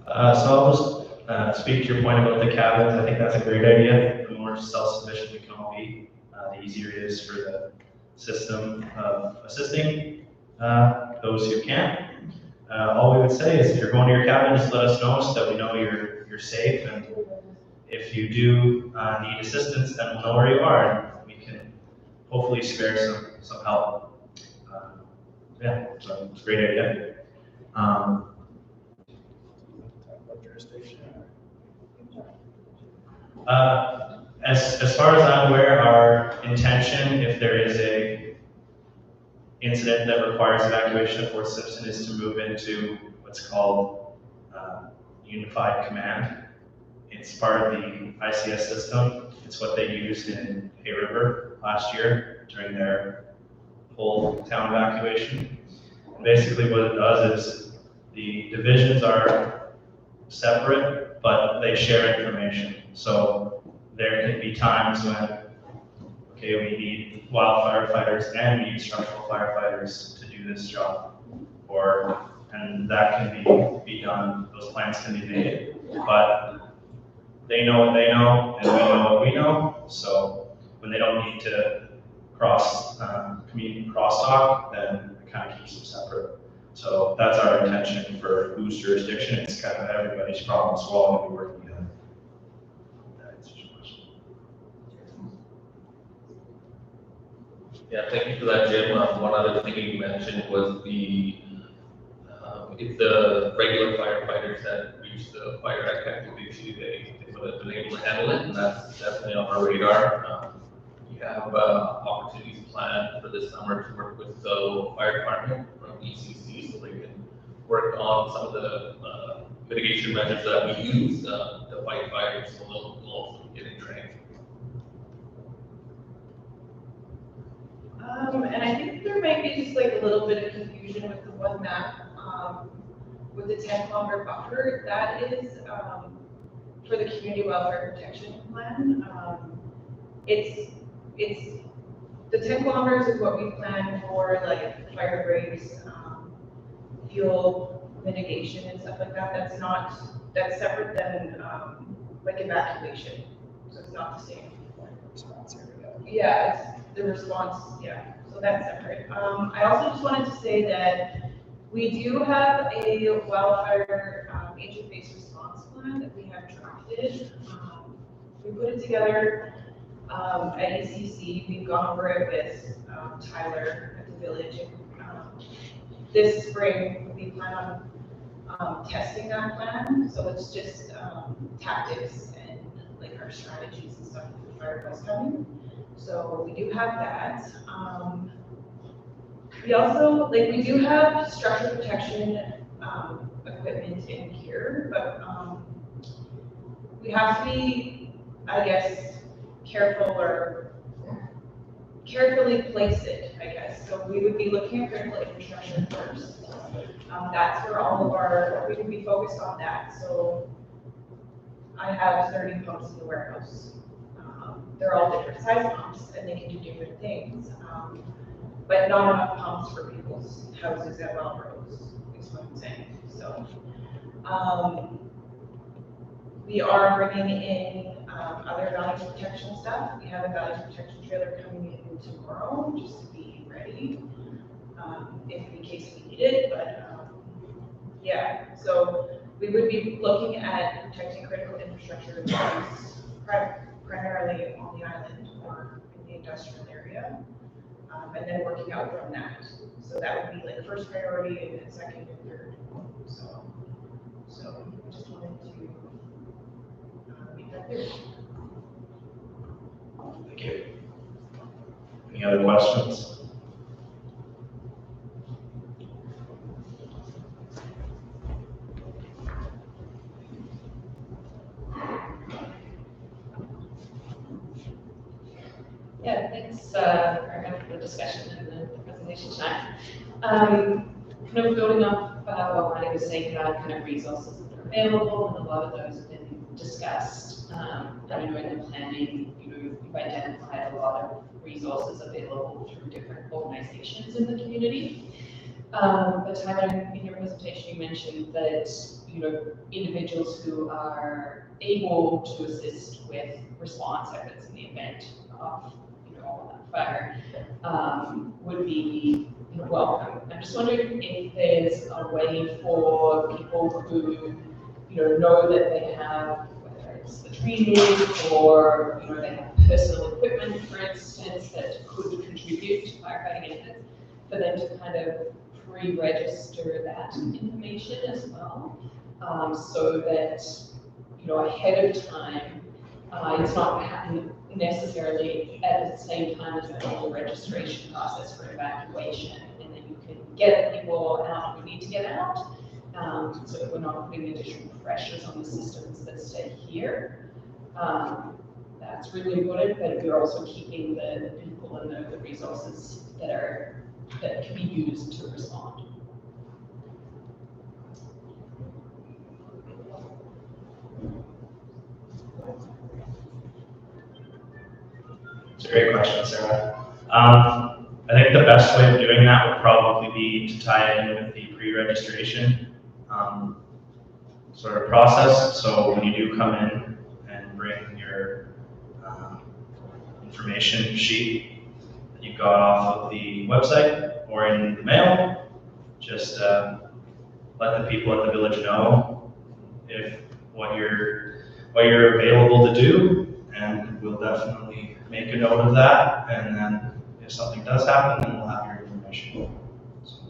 So I'll just speak to your point about the cabins. I think that's a great idea. The more self-sufficient we can all be, the easier it is for the system of assisting those who can't. All we would say is if you're going to your cabin, just let us know so that we know you're safe. And if you do need assistance, then we'll know where you are, and we can hopefully spare some help. Yeah, so it's a great idea. As far as I'm aware, our intention, if there is a incident that requires evacuation of Fort Simpson, is to move into what's called Unified Command. It's part of the ICS system. It's what they used in Hay River last year during their whole town evacuation. And basically what it does is the divisions are separate, but they share information. So there can be times when, okay, we need wildfire fighters and we need structural firefighters to do this job. And that can be done, those plans can be made, but they know what they know and we know what we know. So when they don't need to community crosstalk, then it kind of keeps them separate. So that's our intention for whose jurisdiction. It's kind of everybody's problem, so we're all going to be working together. That answers your question. Yeah, thank you for that, Jim. One other thing you mentioned was if the regular firefighters had reached the fire act activity, they would have been able to handle it, and that's definitely on our radar. We have opportunities planned for this summer to work with the local fire department from ECC so they can work on some of the mitigation measures that we use to fight fires, so they'll also be getting trained. And I think there might be just like a little bit of confusion with the one map. with the 10-kilometer buffer, that is for the community wildfire protection plan. It's the 10 kilometers is what we plan for, like fire breaks, fuel mitigation and stuff like that. That's separate than like evacuation. So it's not the same. Yeah, it's the response, yeah. So that's separate. I also just wanted to say that we do have a wildfire agent-based response plan that we have drafted. We put it together at ECC. We've gone over it with Tyler at the village. This spring, we plan on testing that plan. So it's just tactics and like our strategies and stuff for the fire bus coming. So we do have that. We also, like, we do have structure protection equipment in here, but we have to be, I guess, careful or carefully place it, I guess. So we would be looking at critical infrastructure first. That's where all of our, we would be focused on that. So I have 30 pumps in the warehouse. They're all different size pumps and they can do different things. But not enough pumps for people's houses at well roads, is what I'm saying. So we are bringing in other values protection stuff. We have a values protection trailer coming in tomorrow just to be ready if in case we need it. But yeah, so we would be looking at protecting critical infrastructure primarily on the island or in the industrial area. And then working out from that. So that would be like first priority and then second and third. So just wanted to make that clear. Thank you. Any other questions? Yeah, thanks very much for the discussion and the presentation tonight. Kind of building up what Marty was saying about kind of resources that are available, and a lot of those have been discussed. I know in the planning, you've identified a lot of resources available through different organizations in the community. But Tyler, in your presentation, you mentioned that individuals who are able to assist with response efforts in the event of fire would be welcome. I'm just wondering if there's a way for people who know that they have, whether it's the training or they have personal equipment, for instance, that could contribute to firefighting efforts, for them to kind of pre-register that information as well, so that ahead of time it's not happening necessarily at the same time as the normal registration process for evacuation, and then you can get people out who need to get out, so that we're not putting additional pressures on the systems that stay here. That's really important, but we're also keeping the people and the resources that can be used to respond. It's a great question, Sarah. I think the best way of doing that would probably be to tie it in with the pre-registration sort of process. So when you do come in and bring your information sheet that you got off of the website or in the mail, just let the people at the village know if what you're available to do, and we'll definitely make a note of that. And then if something does happen, then we'll have your information. So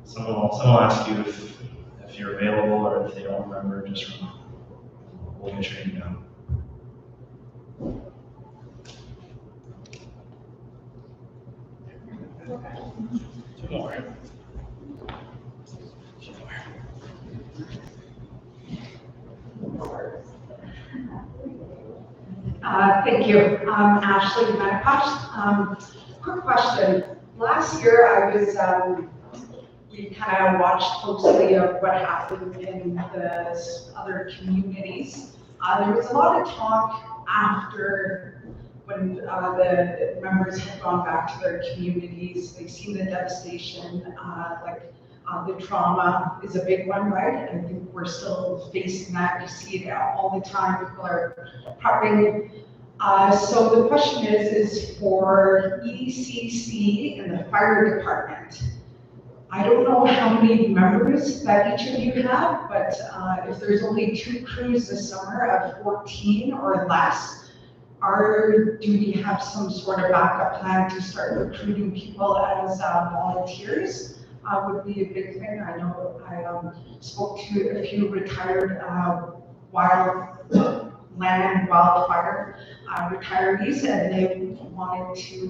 someone will ask you if you're available, or if they don't remember, just remember. We'll get your name down. Two more. Thank you. Ashley Manipash. Quick question. Last year I was we kind of watched closely of what happened in the other communities. There was a lot of talk after when the members had gone back to their communities. They've seen the devastation, the trauma is a big one, right? I think we're still facing that. We see it all the time. People are prepping. So the question is for EDCC and the fire department. I don't know how many members that each of you have, but if there's only 2 crews this summer of 14 or less, do we have some sort of backup plan to start recruiting people as volunteers? Would be a big thing. I know I spoke to a few retired wildfire retirees, and they wanted to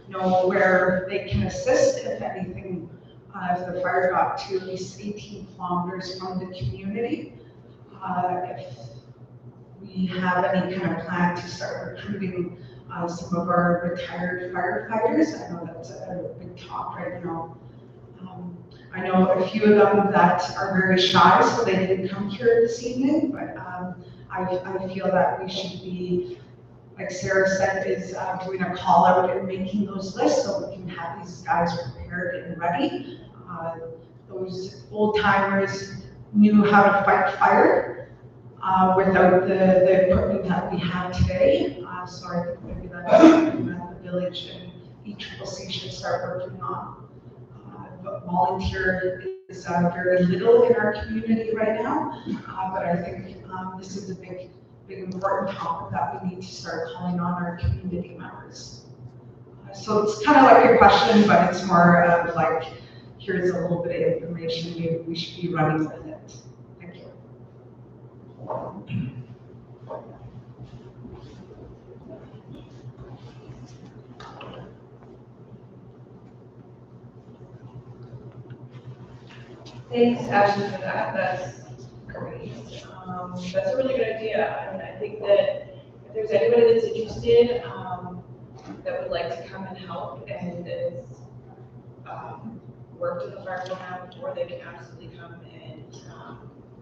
know where they can assist if anything, if the fire got to at least 18 kilometers from the community. If we have any kind of plan to start recruiting some of our retired firefighters. I know that's a big talk right now. I know a few of them that are very shy, so they didn't come here this evening, but I feel that we should be, like Sarah said, is doing a call out and making those lists so we can have these guys prepared and ready. Those old timers knew how to fight fire without the equipment that we have today. So I think maybe that's something that the village and ECCC should start working on. Volunteer is very little in our community right now, but I think this is a big important topic that we need to start calling on our community members. So it's kind of like a question, but it's more of like, here's a little bit of information maybe we should be running with it. Thank you. Thanks, Ashley, for that. That's great. That's a really good idea. And I think that if there's anybody that's interested, that would like to come and help and is worked in the fire program, or they can absolutely come and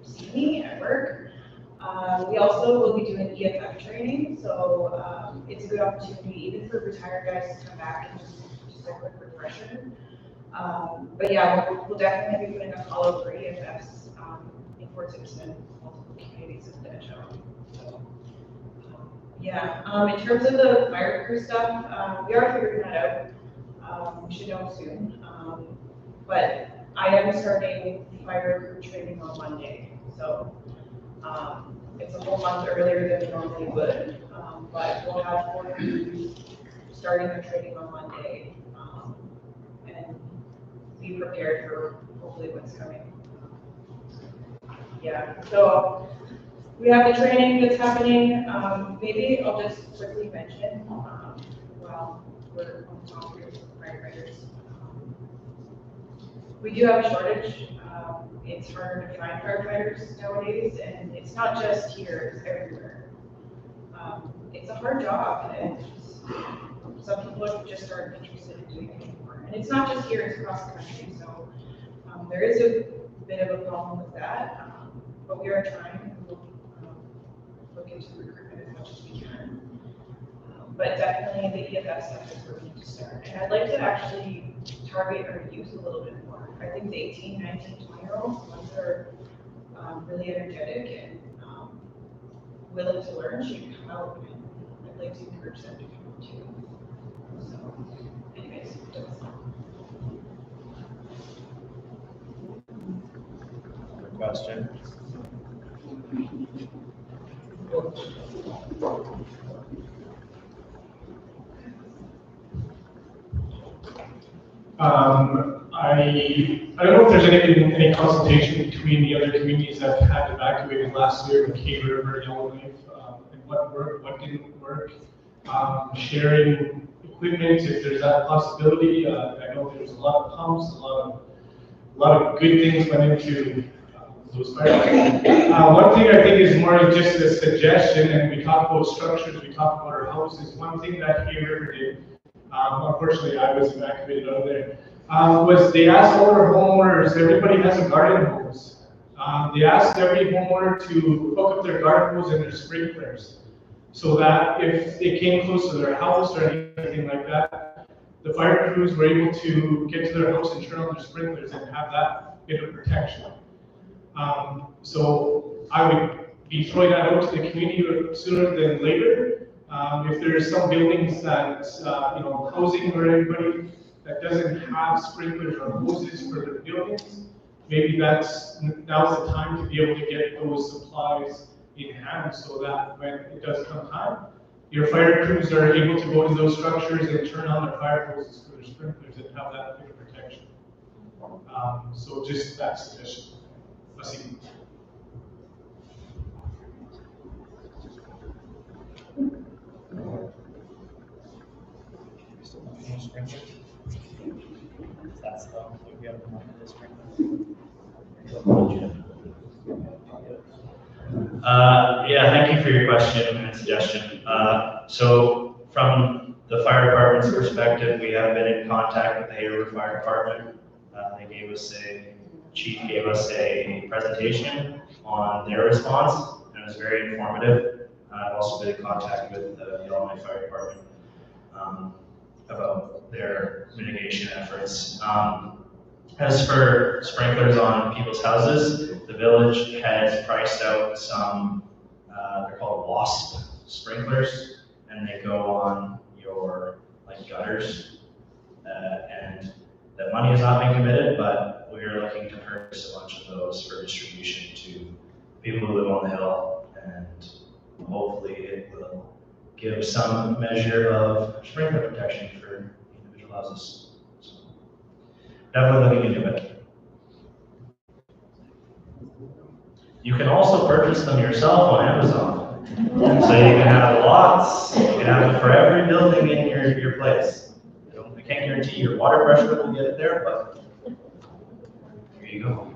see me at work. We also will be doing EFF training, so it's a good opportunity even for retired guys to come back and just a quick refresher. But yeah, we'll definitely be putting a call out for EFFs in Fort Simpson, multiple communities in the metro. So, yeah, in terms of the fire crew stuff, we are figuring that out. We should know soon. But I am starting fire crew training on Monday. So it's a whole month earlier than we normally would. But we'll have 4 crews starting their training on Monday. And be prepared for hopefully what's coming. Yeah, so we have the training that's happening. Maybe I'll just quickly mention while we're on topic of firefighters. We do have a shortage. It's harder to find firefighters nowadays, and it's not just here, it's everywhere. It's a hard job, and some people just aren't interested in doing it anymore. And it's not just here, it's across the country, so there is a bit of a problem with that, but we are trying to look into recruitment as much as we can. But definitely the EFF stuff is where we need to start. And I'd like to actually target our youth a little bit more. I think the 18, 19, 20-year-olds, ones that are really energetic and willing to learn, should come out, and I'd like to encourage them to come out too. So, anyways, that's question. I don't know if there's any consultation between the other communities that had evacuated last year with Cave River, Yellowknife, and what worked, what didn't work. Sharing equipment, if there's that possibility. I know there's a lot of pumps, a lot of good things went into those fires. One thing I think is more just a suggestion, and we talk about structures, we talk about our houses. One thing that Cave River did, unfortunately I was evacuated out of there, was they asked all their homeowners, everybody has a garden hose. They asked every homeowner to hook up their garden hose and their sprinklers, so that if they came close to their house or anything like that, the fire crews were able to get to their house and turn on their sprinklers and have that bit of protection. So I would be throwing that out to the community sooner than later. If there's some buildings that, housing or anybody that doesn't have sprinklers or hoses for their buildings, maybe now's the time to be able to get those supplies in hand, so that when it does come time, your fire crews are able to go to those structures and turn on their fire hoses for their sprinklers and have that bit of protection. So just that suggestion. Yeah, thank you for your question and suggestion. So from the fire department's perspective, we have been in contact with the Hayward Fire Department. Chief gave us a presentation on their response, and it was very informative. I've also been in contact with the Illinois Fire Department about their mitigation efforts. As for sprinklers on people's houses, the village has priced out some, they're called WASP sprinklers, and they go on your gutters. And the money has not been committed, but we're looking to purchase a bunch of those for distribution to people who live on the hill, and hopefully it will give some measure of sprinkler protection for individual houses. So definitely looking into it. You can also purchase them yourself on Amazon. So you can have lots, you can have it for every building in your place. I can't guarantee your water pressure will get it there, but here you go.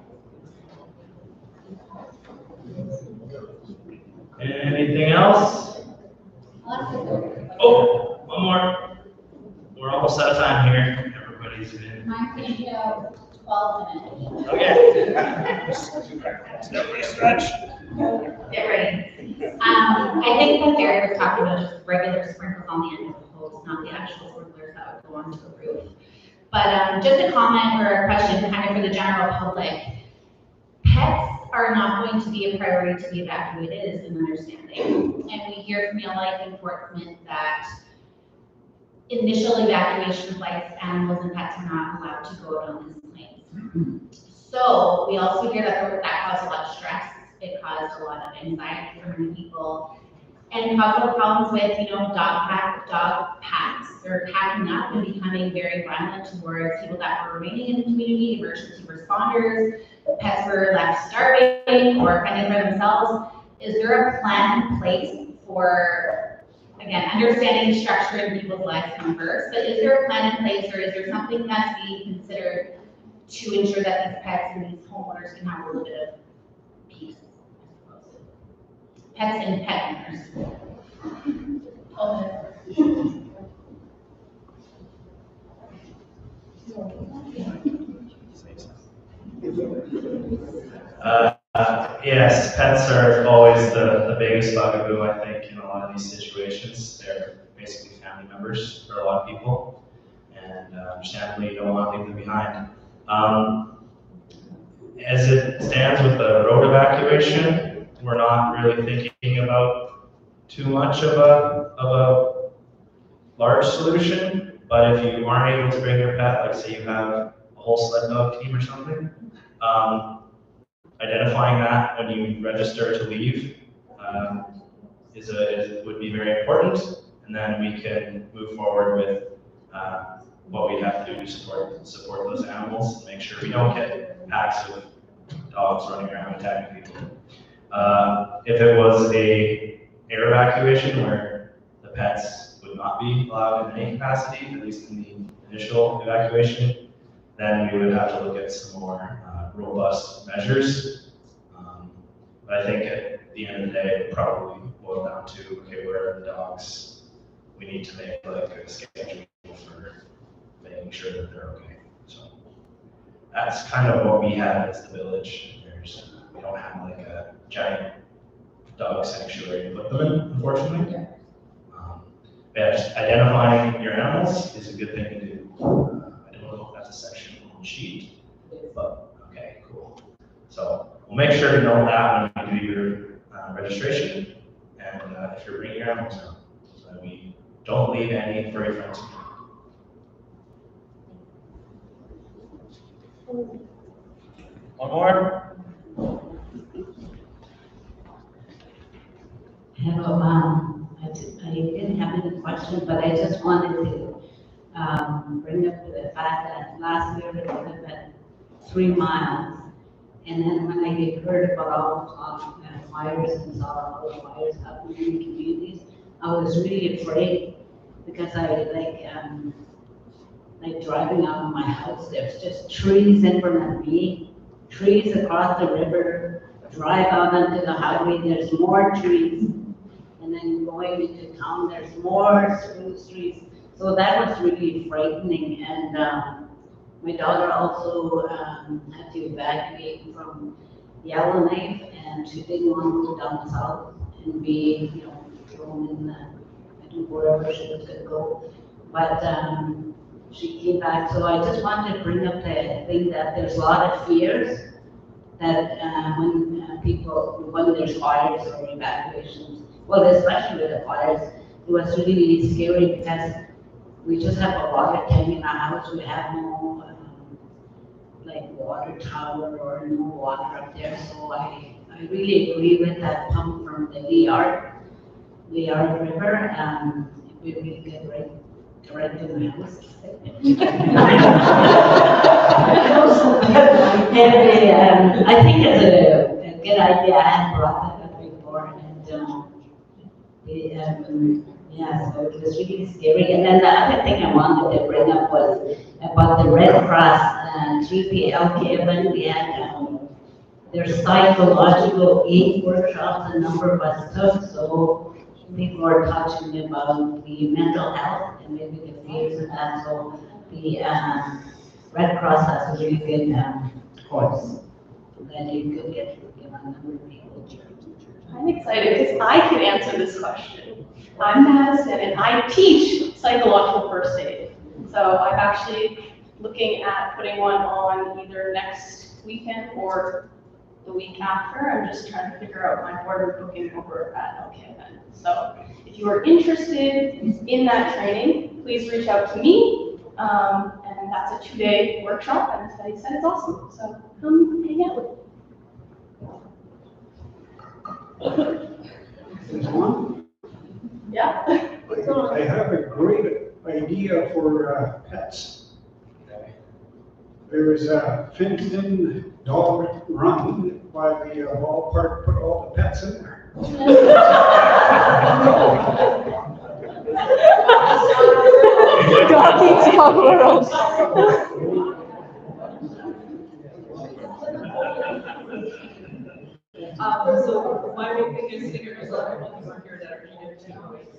Anything else? Oh, one more. We're almost out of time here. Everybody's been. Mine could be 12 minutes. Okay. Nobody stretch. Get ready. I think what Gary was talking about is regular sprinkles on the end of the hose, not the actual sprinklers that would go onto the roof. But just a comment or a question kind of for the general public. Pets are not going to be a priority to be evacuated, is an understanding. And we hear from Yale Life enforcement that initial evacuation flights, animals and pets are not allowed to go out on these planes. So we also hear that caused a lot of stress. It caused a lot of anxiety for many people, and caused a lot of problems with, dog packs. They're packing up and becoming very violent towards people that were remaining in the community, emergency responders. Pets were left starving or fending for themselves. Is there a plan in place for, again, understanding the structure in people's lives come first, but is there a plan in place, or is there something that's being considered to ensure that these pets and these homeowners can have a little bit of peace? Pets and pet owners. Yes, pets are always the biggest bugaboo, I think, in a lot of these situations. They're basically family members for a lot of people, and understandably, you don't want to leave them behind. As it stands with the road evacuation, we're not really thinking about too much of a large solution, but if you aren't able to bring your pet, like say you have a whole sled dog team or something, identifying that when you register to leave would be very important, and then we can move forward with what we have to do to support those animals and make sure we don't get packs of dogs running around attacking people. If it was a air evacuation where the pets would not be allowed in any capacity, at least in the initial evacuation, then we would have to look at some more robust measures. But I think at the end of the day, it would probably boil down to, okay, where are the dogs? We need to make like a schedule for making sure that they're okay. So that's kind of what we have as the village. We don't have like a giant dog sanctuary to put them in, unfortunately. Yeah, just identifying your animals is a good thing to do. I don't know if that's a section on the sheet, but okay, cool. So we'll make sure to know that when you do your registration, and if you're bringing your animals out, so that we don't leave any furry friends. One more. Hello, I didn't have any questions, but I just wanted to bring up the fact that last year it was about 3 miles. And then when I heard about all the fires and saw all the fires happening in the communities, I was really afraid because I like driving out of my house, there's just trees in front of me, trees across the river, drive out onto the highway, there's more trees. And then going into town, there's more spruce trees. So that was really frightening. And my daughter also had to evacuate from Yellowknife, and she didn't want to go down south and be, thrown in the, I don't know, wherever she was going to go. But she came back. So I just wanted to bring up the thing that there's a lot of fears that when there's fires or evacuations, well, especially with the fires, it was really scary because we just have a water tank in our house. We have no water tower or no water up there. So I really agree with that pump from the Liard River. It would be good right to my house. And I think it's a good idea. I had brought that up before, and yeah, so it was really scary. And then the other thing I wanted to bring up was about the Red Cross through the LK. We had their psychological aid workshops, a number of us took, so people are talking about the mental health and maybe the fears of that. So the Red Cross has a really good course that you could get a number of people. I'm excited because I can answer this question. I'm Madison and I teach psychological first aid. So I'm actually looking at putting one on either next weekend or the week after. I'm just trying to figure out my board booking over at LKFN. So if you are interested in that training, please reach out to me. And that's a 2-day workshop, and Study said it's awesome. So come hang out with me. Yeah. I have a great idea for pets. There is a fenced-in dog run by the ballpark, put all the pets in there. Dog eats dog world. So my big thing is sitting here, there's a lot of people here that are doing it takeaways.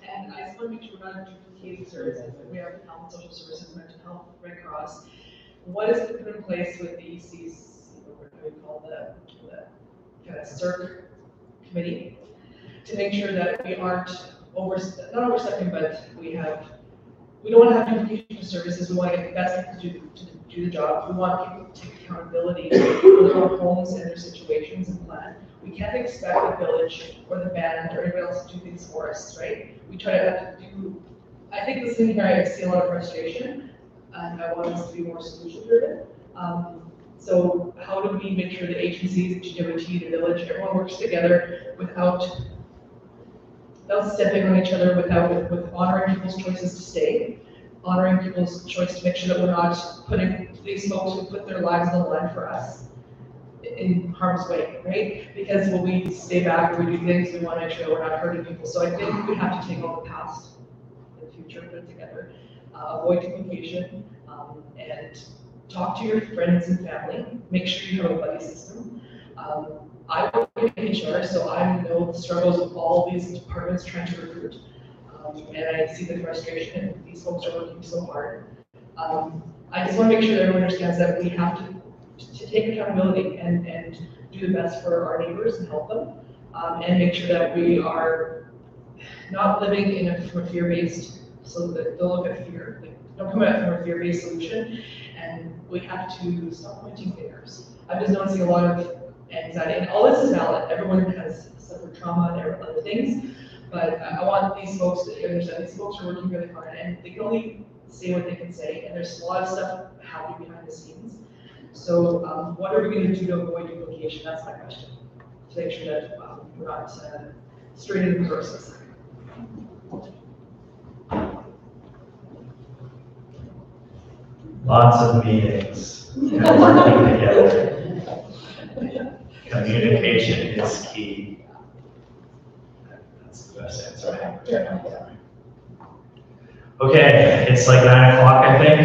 And I just want to make sure we're not duplicating services. We have health, social services, mental health, Red Cross. What is put in place with the EC's, what do we call the kind of CERC committee, to make sure that we aren't not overstepping, but we don't want to have duplication of services. We want to get the best people to do the job. We want people to take accountability for their own homes and their situations and plan. We can't expect the village or the band or anybody else to do things for us, right? We try to do, I think this is where I see a lot of frustration, and I want us to be more solution driven. So how do we make sure the agencies, GWT, the village, everyone works together without stepping on each other, with honoring people's choices to stay, honoring people's choice to make sure that we're not putting these folks who put their lives on the line for us in harm's way, right? Because when we stay back, we do things, we want to make sure that we're not hurting people. So I think we have to take all the past and the future, put it together, avoid duplication, and talk to your friends and family. Make sure you have a buddy system. I work in HR, so I know the struggles of all these departments trying to recruit. And I see the frustration, and these folks are working so hard. I just want to make sure that everyone understands that we have to take accountability and do the best for our neighbors and help them, and make sure that we are not living from a fear-based, so that they'll look at fear. Like, don't come at it from a fear-based solution, and we have to stop pointing fingers. I'm just noticing a lot of anxiety, and all this is valid. Everyone has suffered trauma and other things, but I want these folks to understand these folks are working really hard, and they can only say what they can say, and there's a lot of stuff happening behind the scenes. So what are we going to do to avoid duplication? That's my question. To make sure that we're not straining the process. Lots of meetings and working together. Communication is key. That's the best answer I have. Okay, it's like 9 o'clock, I think.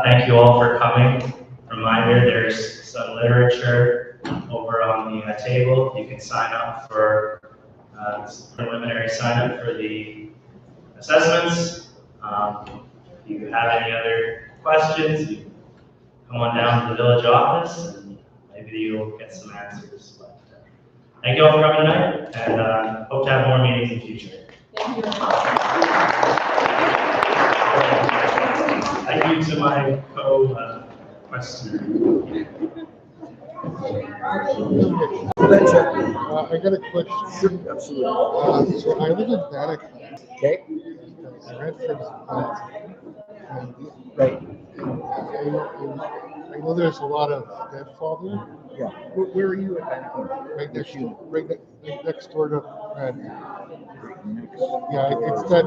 Thank you all for coming. Reminder, there's some literature over on the table. You can sign up for preliminary sign up for the assessments. If you have any other questions, you come on down to the village office and maybe you'll get some answers. But, thank you all for coming tonight, and hope to have more meetings in the future. Thank you to my co-questioner. I got a question. So I live in Vatican. Okay. Right. I know there's a lot of deadfall there. Yeah. Where are you at Vatican? Right next door to Fred. Yeah, it's that